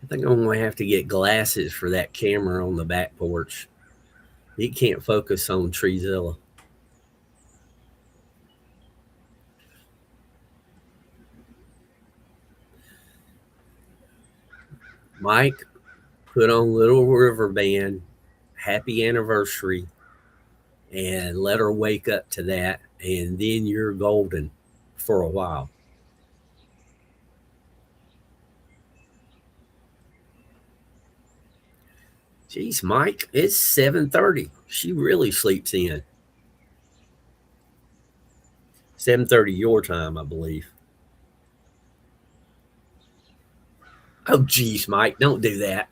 I think I'm going to have to get glasses for that camera on the back porch. It can't focus on Treezilla. Mike, put on Little River Band, Happy Anniversary, and let her wake up to that, and then you're golden for a while. Geez, Mike, it's 7:30. She really sleeps in. 7:30 your time, I believe. Oh, geez, Mike, don't do that.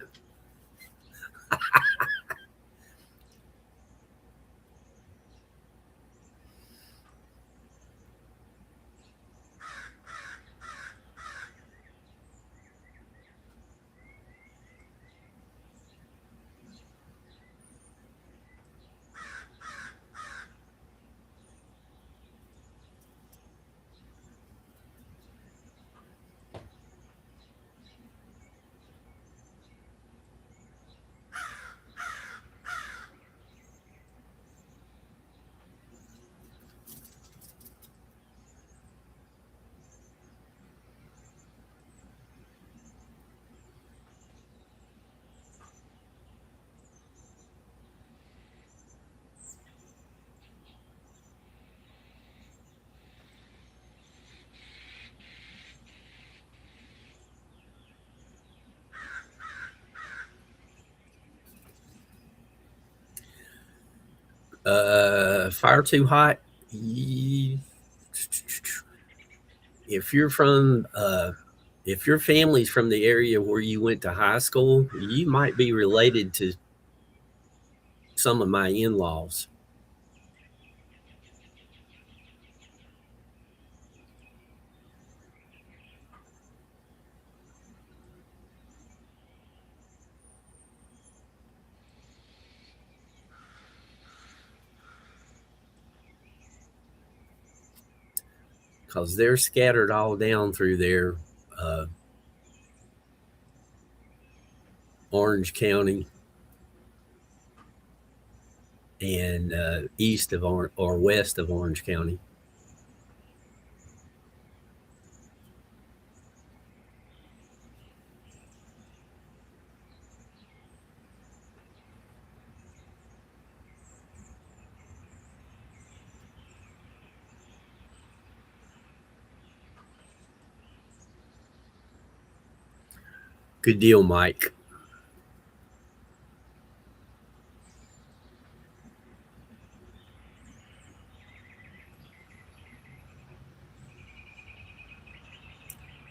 Fire too hot. Ye- If you're from, if your family's from the area where you went to high school, you might be related to some of my in-laws. Because they're scattered all down through there. Orange County and east of or west of Orange County. Good deal, Mike.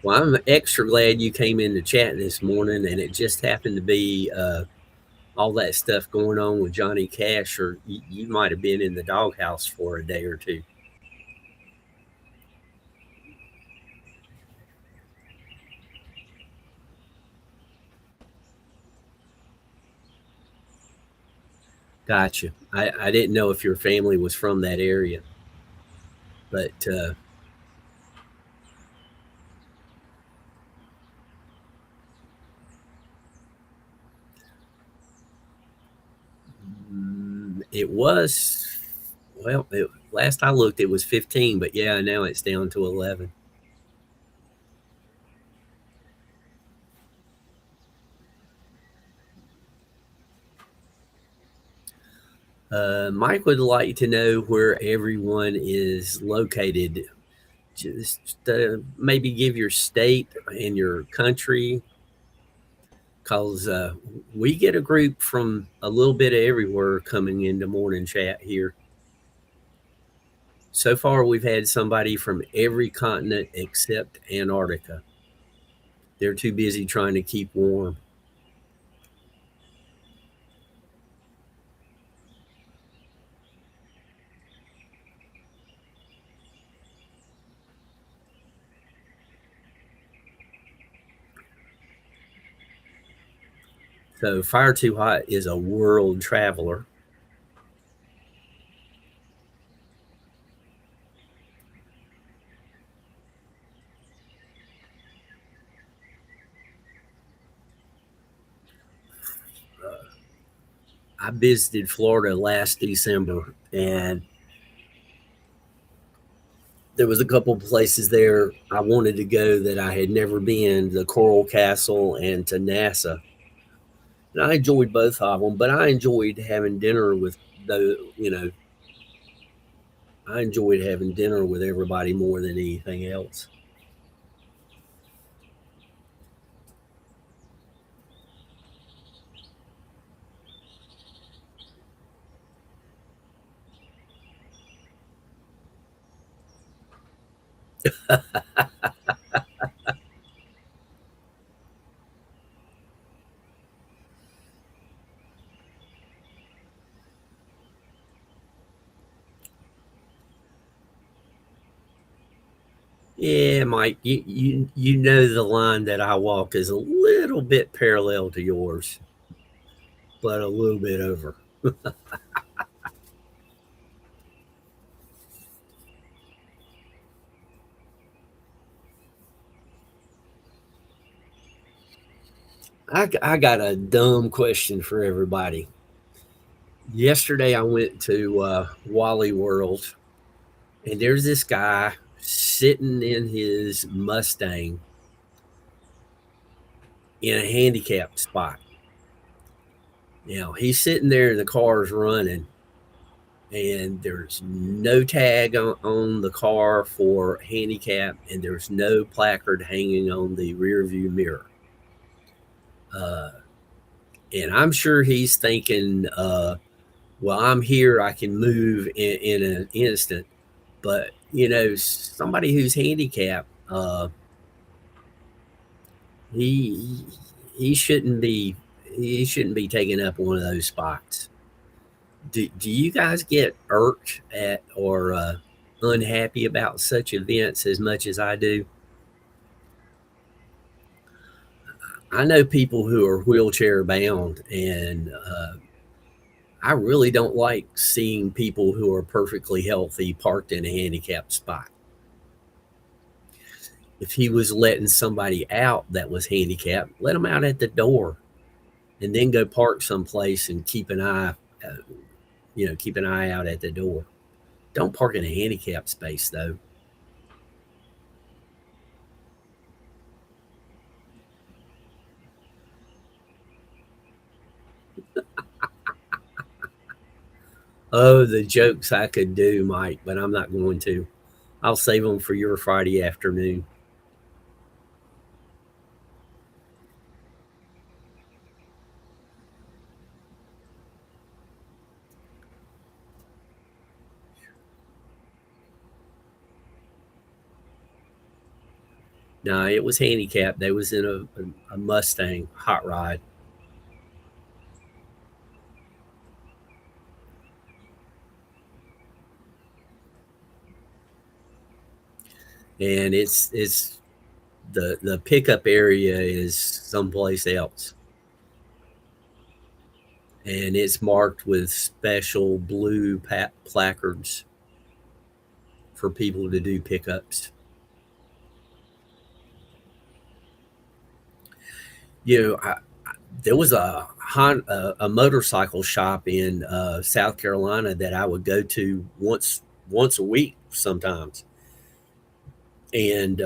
Well, I'm extra glad you came in the chat this morning, and it just happened to be all that stuff going on with Johnny Cash, or you might have been in the doghouse for a day or two. Gotcha. I didn't know if your family was from that area, but it was, well, last I looked, it was 15, but yeah, now it's down to 11. Mike would like to know where everyone is located. Just maybe give your state and your country, because we get a group from a little bit of everywhere coming into morning chat here. So far, we've had somebody from every continent except Antarctica. They're too busy trying to keep warm. So, Fire Too Hot is a world traveler. I visited Florida last December, and there was a couple places there I wanted to go that I had never been, the Coral Castle and to NASA. And I enjoyed both of them, but I enjoyed having dinner with I enjoyed having dinner with everybody more than anything else. Yeah, Mike, you know the line that I walk is a little bit parallel to yours, but a little bit over. I got a dumb question for everybody. Yesterday, I went to Wally World, and there's this guy sitting in his Mustang in a handicapped spot. Now he's sitting there, the car's running, and there's no tag on the car for handicap, and there's no placard hanging on the rear view mirror. Uh, and I'm sure he's thinking, Well, I'm here, I can move in an instant. But, somebody who's handicapped, he he shouldn't be he shouldn't be taking up one of those spots. Do you guys get irked at or unhappy about such events as much as I do? I know people who are wheelchair bound, and I really don't like seeing people who are perfectly healthy parked in a handicapped spot. If he was letting somebody out that was handicapped, let them out at the door, and then go park someplace and uh, keep an eye out at the door. Don't park in a handicapped space though. Oh, the jokes I could do, Mike, but I'm not going to. I'll save them for your Friday afternoon. No, it was handicapped. They was in a Mustang hot rod, and it's the pickup area is someplace else, and it's marked with special blue placards for people to do pickups. You know, there was a motorcycle shop in South Carolina that I would go to once a week sometimes, and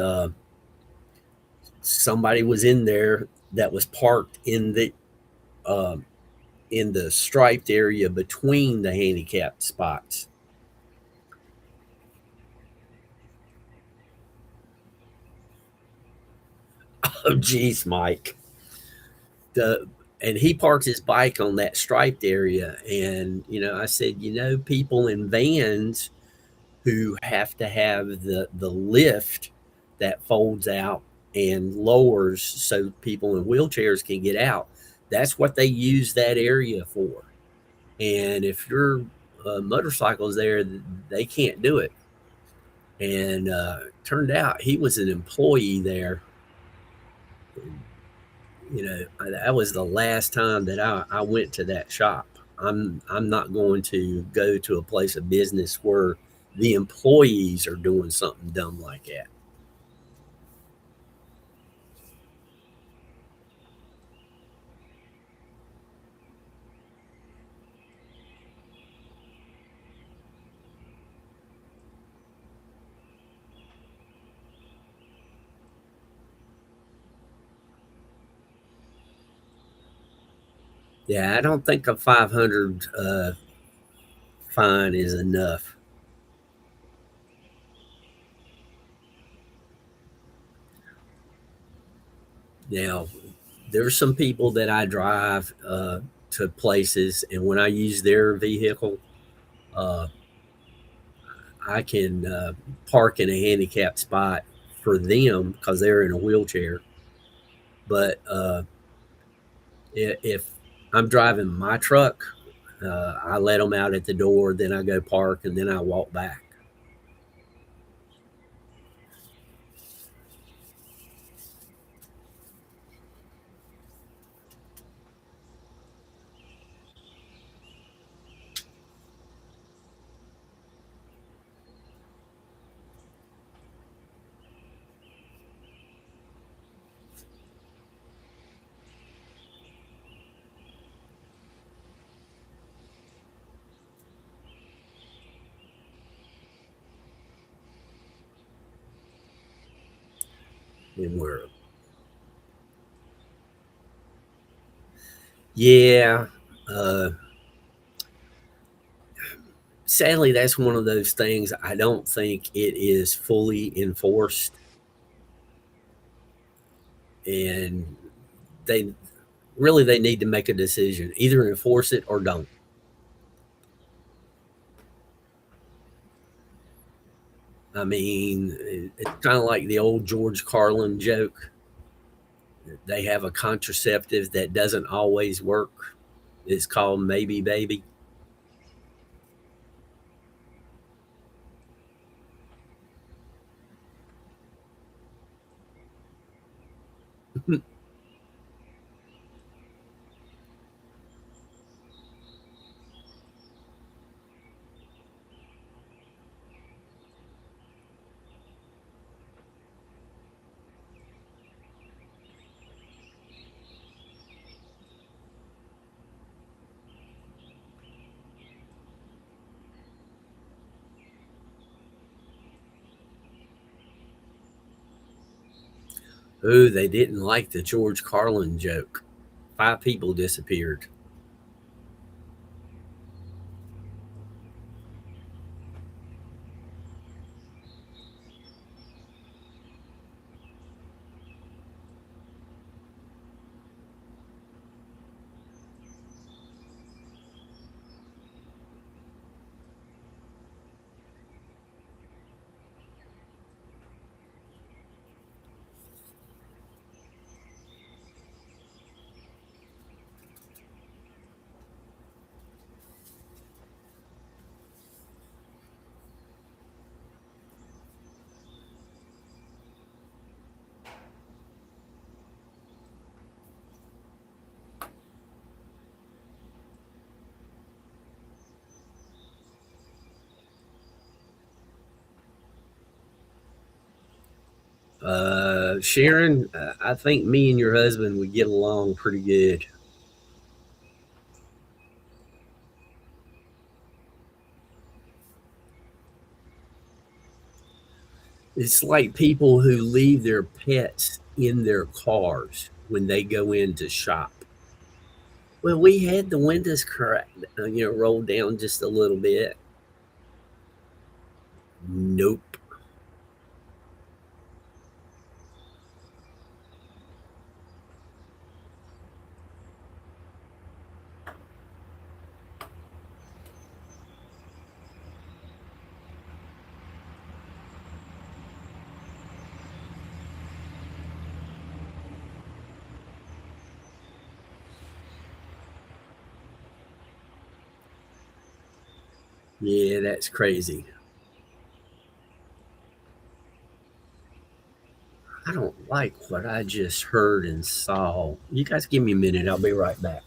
somebody was in there that was parked uh, in the striped area between the handicapped spots. Oh, geez, Mike. The and he parked his bike on that striped area, and I said, people in vans who have to have the lift that folds out and lowers so people in wheelchairs can get out. That's what they use that area for. And if your motorcycle's there, they can't do it. And turned out he was an employee there. That was the last time that I went to that shop. I'm not going to go to a place of business where the employees are doing something dumb like that. Yeah, I don't think a 500 fine is enough. Now, there's some people that I drive to places, and when I use their vehicle, uh, I can park in a handicapped spot for them because they're in a wheelchair. But if I'm driving my truck, I let them out at the door, then I go park, and then I walk back. And we're Yeah, uh, sadly, that's one of those things. I don't think it is fully enforced, and they they need to make a decision: either enforce it or don't. I mean, it's kind of like the old George Carlin joke. They have a contraceptive that doesn't always work. It's called Maybe Baby. Ooh, they didn't like the George Carlin joke. 5 people disappeared. Sharon, I think me and your husband would get along pretty good. It's like people who leave their pets in their cars when they go in to shop. Well, we had the windows cracked, rolled down just a little bit. Nope. Yeah, that's crazy. I don't like what I just heard and saw. You guys give me a minute. I'll be right back.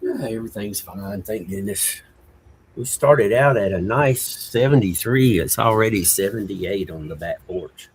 Yeah, everything's fine. Thank goodness. We started out at a nice 73. It's already 78 on the back porch.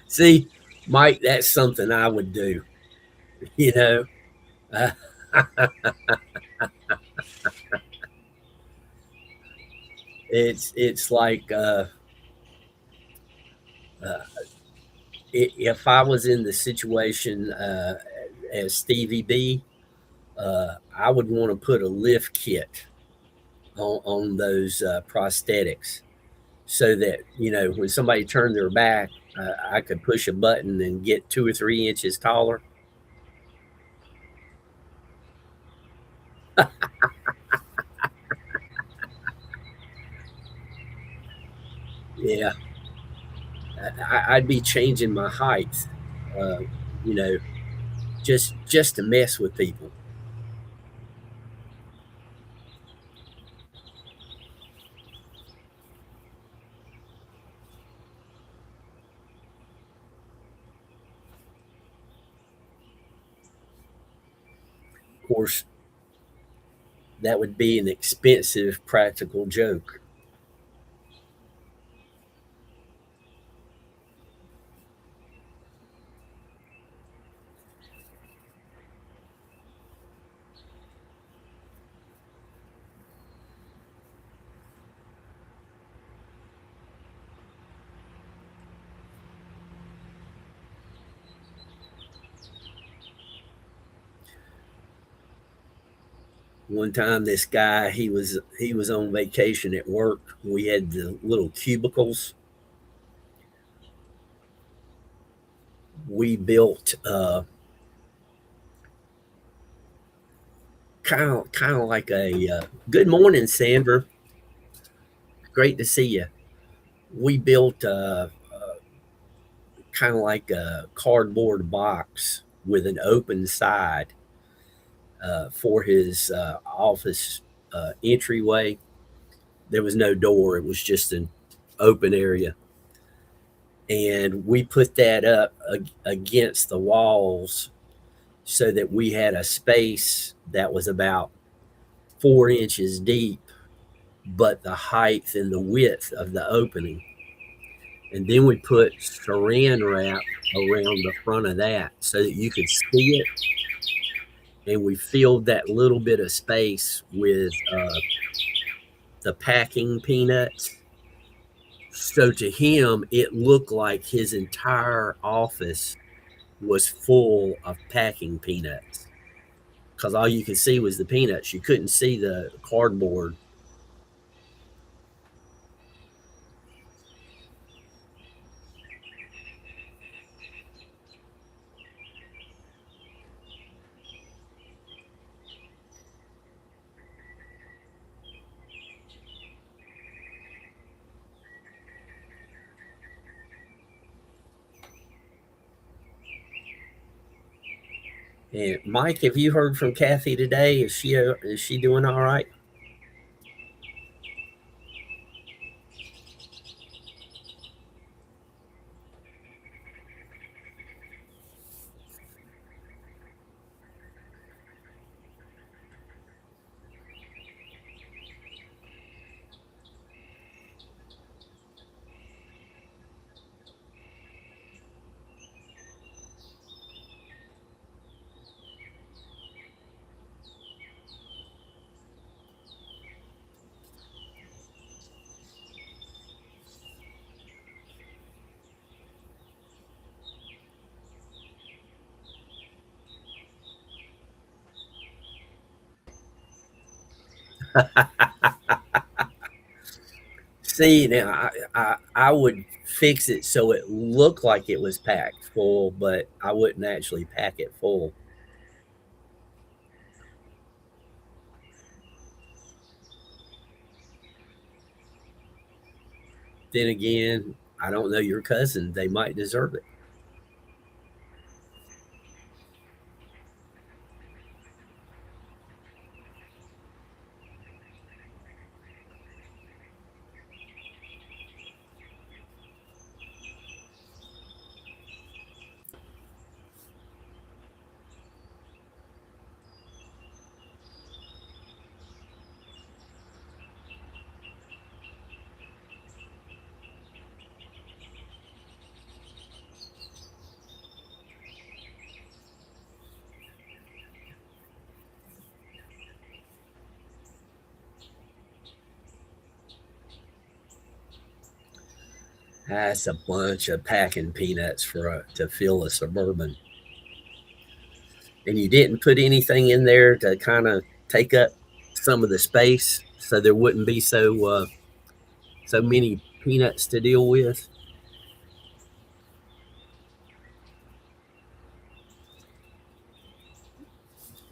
See, Mike, that's something I would do. You know, uh, it's like uh, if I was in the situation as Stevie B, I would want to put a lift kit on those prosthetics so that when somebody turned their back, I could push a button and get 2 or 3 inches taller. Yeah, I'd be changing my height, uh, you know, just to mess with people. Of course, that would be an expensive practical joke. One time, this guy he was on vacation at work. We had the little cubicles. We built kind of like a good morning, Sandra. Great to see you. We built kind of like a cardboard box with an open side for his office entryway. There was no door; it was just an open area, and we put that up against the walls so that we had a space that was about 4 inches deep, but the height and the width of the opening. And then we put saran wrap around the front of that so that you could see it. And we filled that little bit of space with the packing peanuts. So to him, it looked like his entire office was full of packing peanuts because all you could see was the peanuts. You couldn't see the cardboard. And Mike, have you heard from Kathy today? Is she doing all right? See, now I would fix it so it looked like it was packed full, but I wouldn't actually pack it full. Then again, I don't know your cousin. They might deserve it. That's a bunch of packing peanuts to fill a suburban. And you didn't put anything in there to kind of take up some of the space so there wouldn't be so many peanuts to deal with,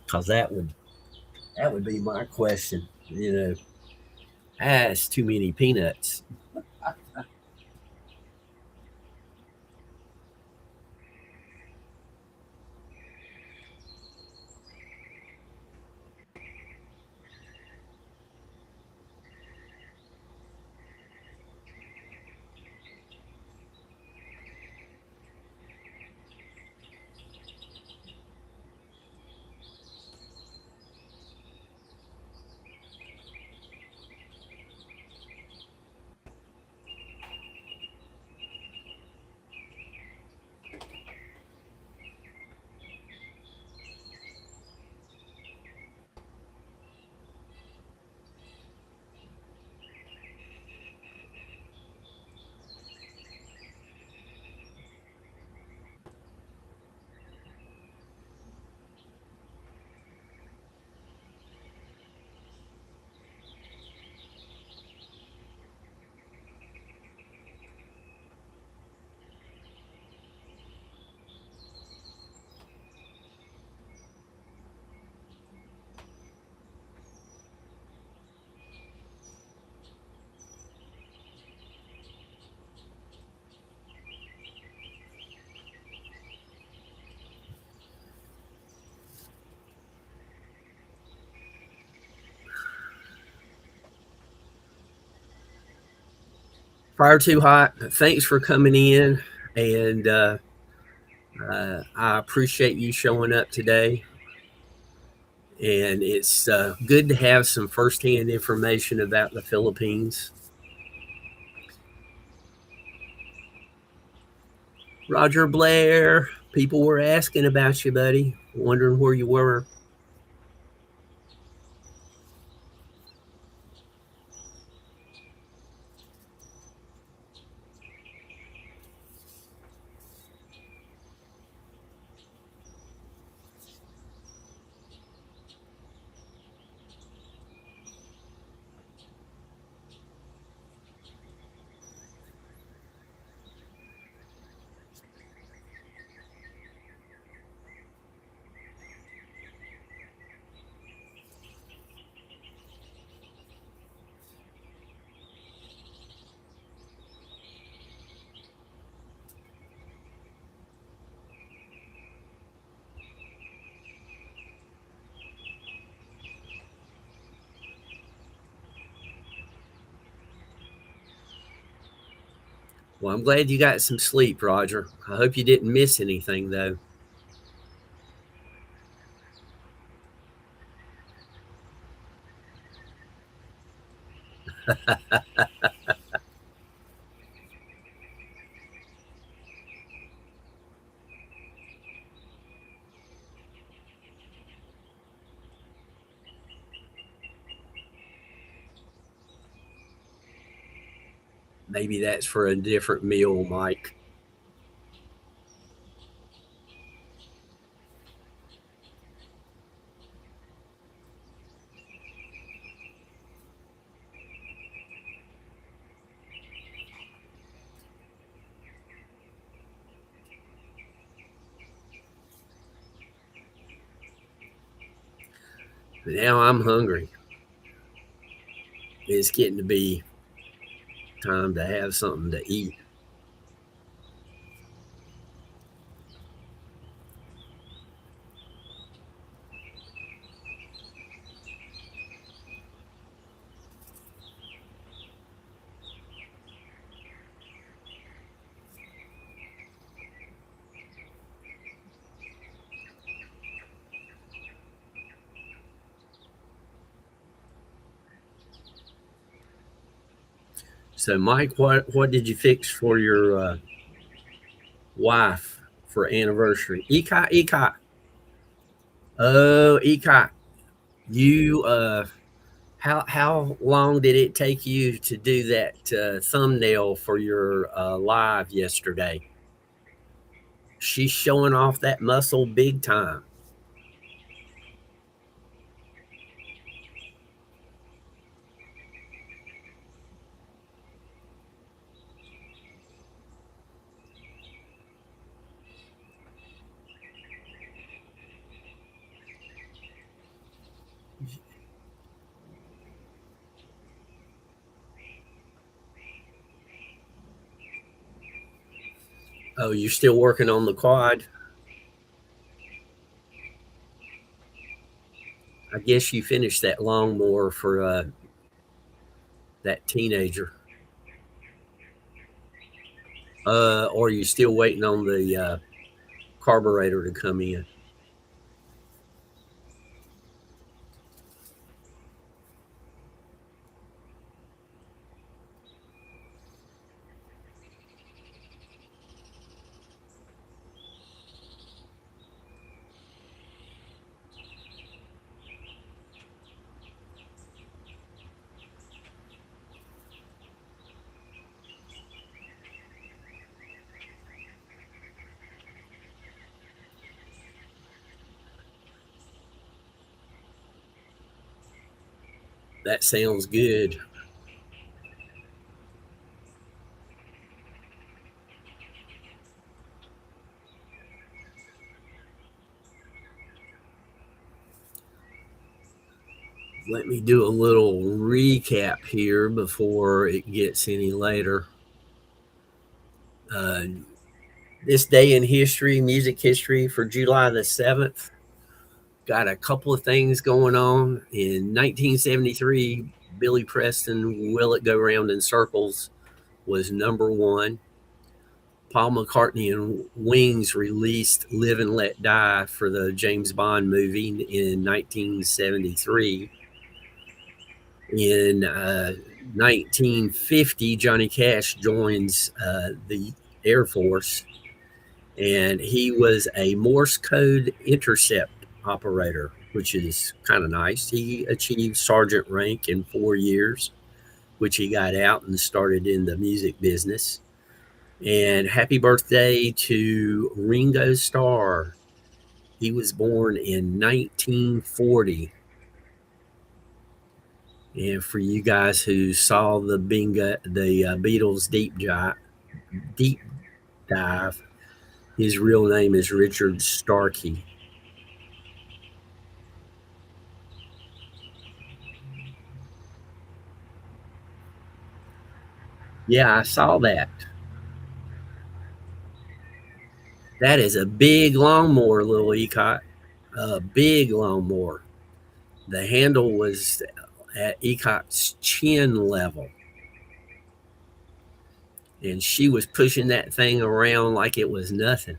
because That would be my question. That's too many peanuts. Fire too hot. Thanks for coming in, and I appreciate you showing up today. And it's good to have some firsthand information about the Philippines. Roger Blair, people were asking about you, buddy, wondering where you were. Well, I'm glad you got some sleep, Roger. I hope you didn't miss anything, though. Maybe that's for a different meal, Mike. Now I'm hungry. It's getting to be time to have something to eat. So, Mike, what did you fix for your wife for anniversary? Eka, Eka. Oh, Eka. You how long did it take you to do that thumbnail for your live yesterday? She's showing off that muscle big time. Oh, you're still working on the quad? I guess you finished that lawnmower for that teenager. Or are you still waiting on the carburetor to come in? That sounds good. Let me do a little recap here before it gets any later. Uh, this day in history, music history for July the 7th, got a couple of things going on. In 1973, Billy Preston, Will It Go Round in Circles was number one. Paul McCartney and Wings released Live and Let Die for the James Bond movie in 1973. In 1950, Johnny Cash joins the Air Force, and he was a Morse code intercept operator, which is kind of nice. He achieved sergeant rank in 4 years, which he got out and started in the music business. And happy birthday to Ringo Starr. He was born in 1940. And for you guys who saw the Beatles deep dive, his real name is Richard Starkey. Yeah, I saw that. That is a big lawnmower, little Ecot. A big lawnmower. The handle was at Ecot's chin level, and she was pushing that thing around like it was nothing.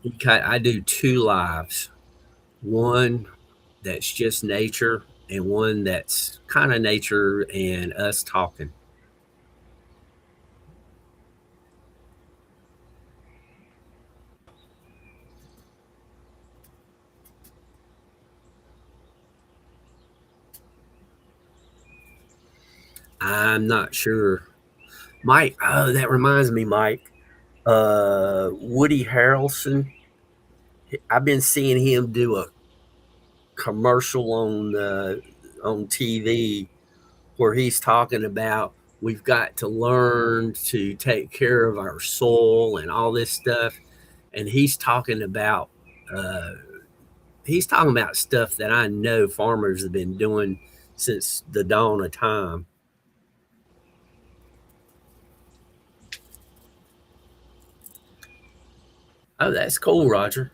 Ecot, I do two lives. One that's just nature, and one that's kind of nature and us talking. I'm not sure. Mike, oh, that reminds me, Mike. Woody Harrelson. I've been seeing him do a commercial on TV where he's talking about we've got to learn to take care of our soil and all this stuff, and uh, he's talking about stuff that I know farmers have been doing since the dawn of time. Oh, that's cool, Roger.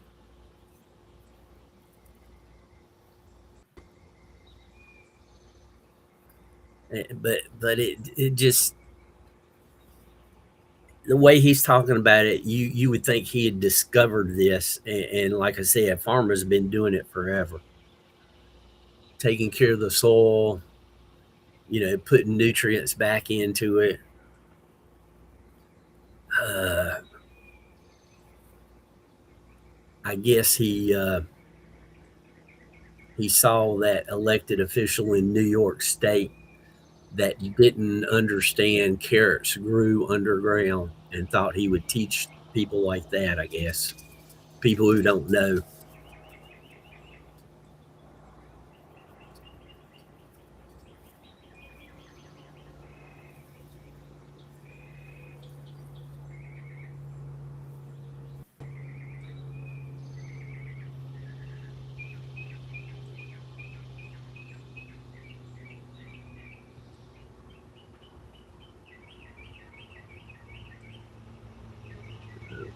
But it just the way he's talking about it, you would think he had discovered this, and like I said, farmers have been doing it forever, taking care of the soil, putting nutrients back into it. Uh, I guess he saw that elected official in New York State that didn't understand carrots grew underground and thought he would teach people like that. I guess people who don't know.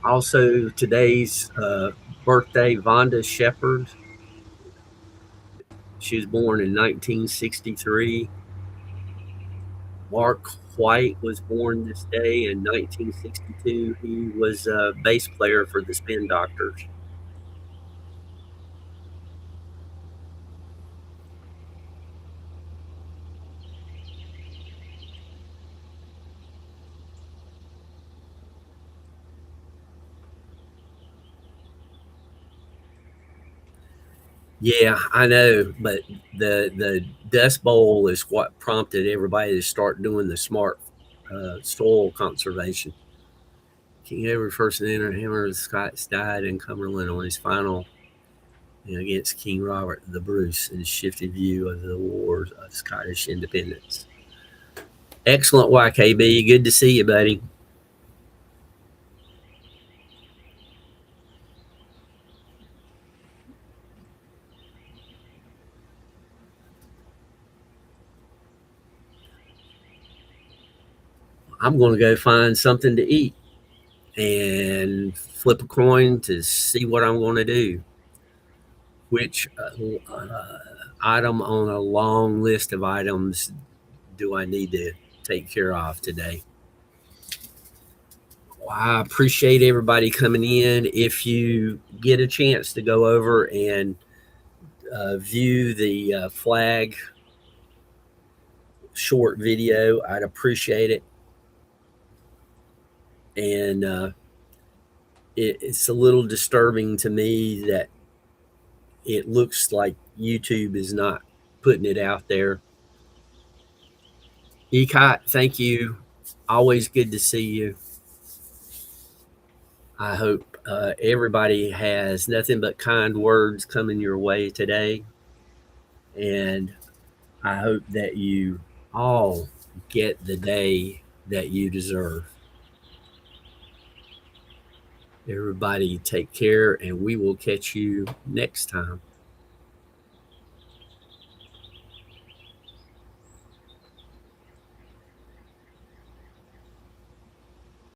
Also, today's birthday, Vonda Shepard. She was born in 1963. Mark White was born this day in 1962. He was a bass player for the Spin Doctors. Yeah, I know, but the Dust Bowl is what prompted everybody to start doing the smart soil conservation. King Edward first and enter Hammer of the Scots died in Cumberland on his final against King Robert the Bruce and shifted view of the wars of Scottish independence. Excellent, YKB. Good to see you, buddy. I'm going to go find something to eat and flip a coin to see what I'm going to do. Which item on a long list of items do I need to take care of today? Well, I appreciate everybody coming in. If you get a chance to go over and view the flag short video, I'd appreciate it. And it's a little disturbing to me that it looks like YouTube is not putting it out there. Ecot, thank you. Always good to see you. I hope everybody has nothing but kind words coming your way today. And I hope that you all get the day that you deserve. Everybody take care, and we will catch you next time.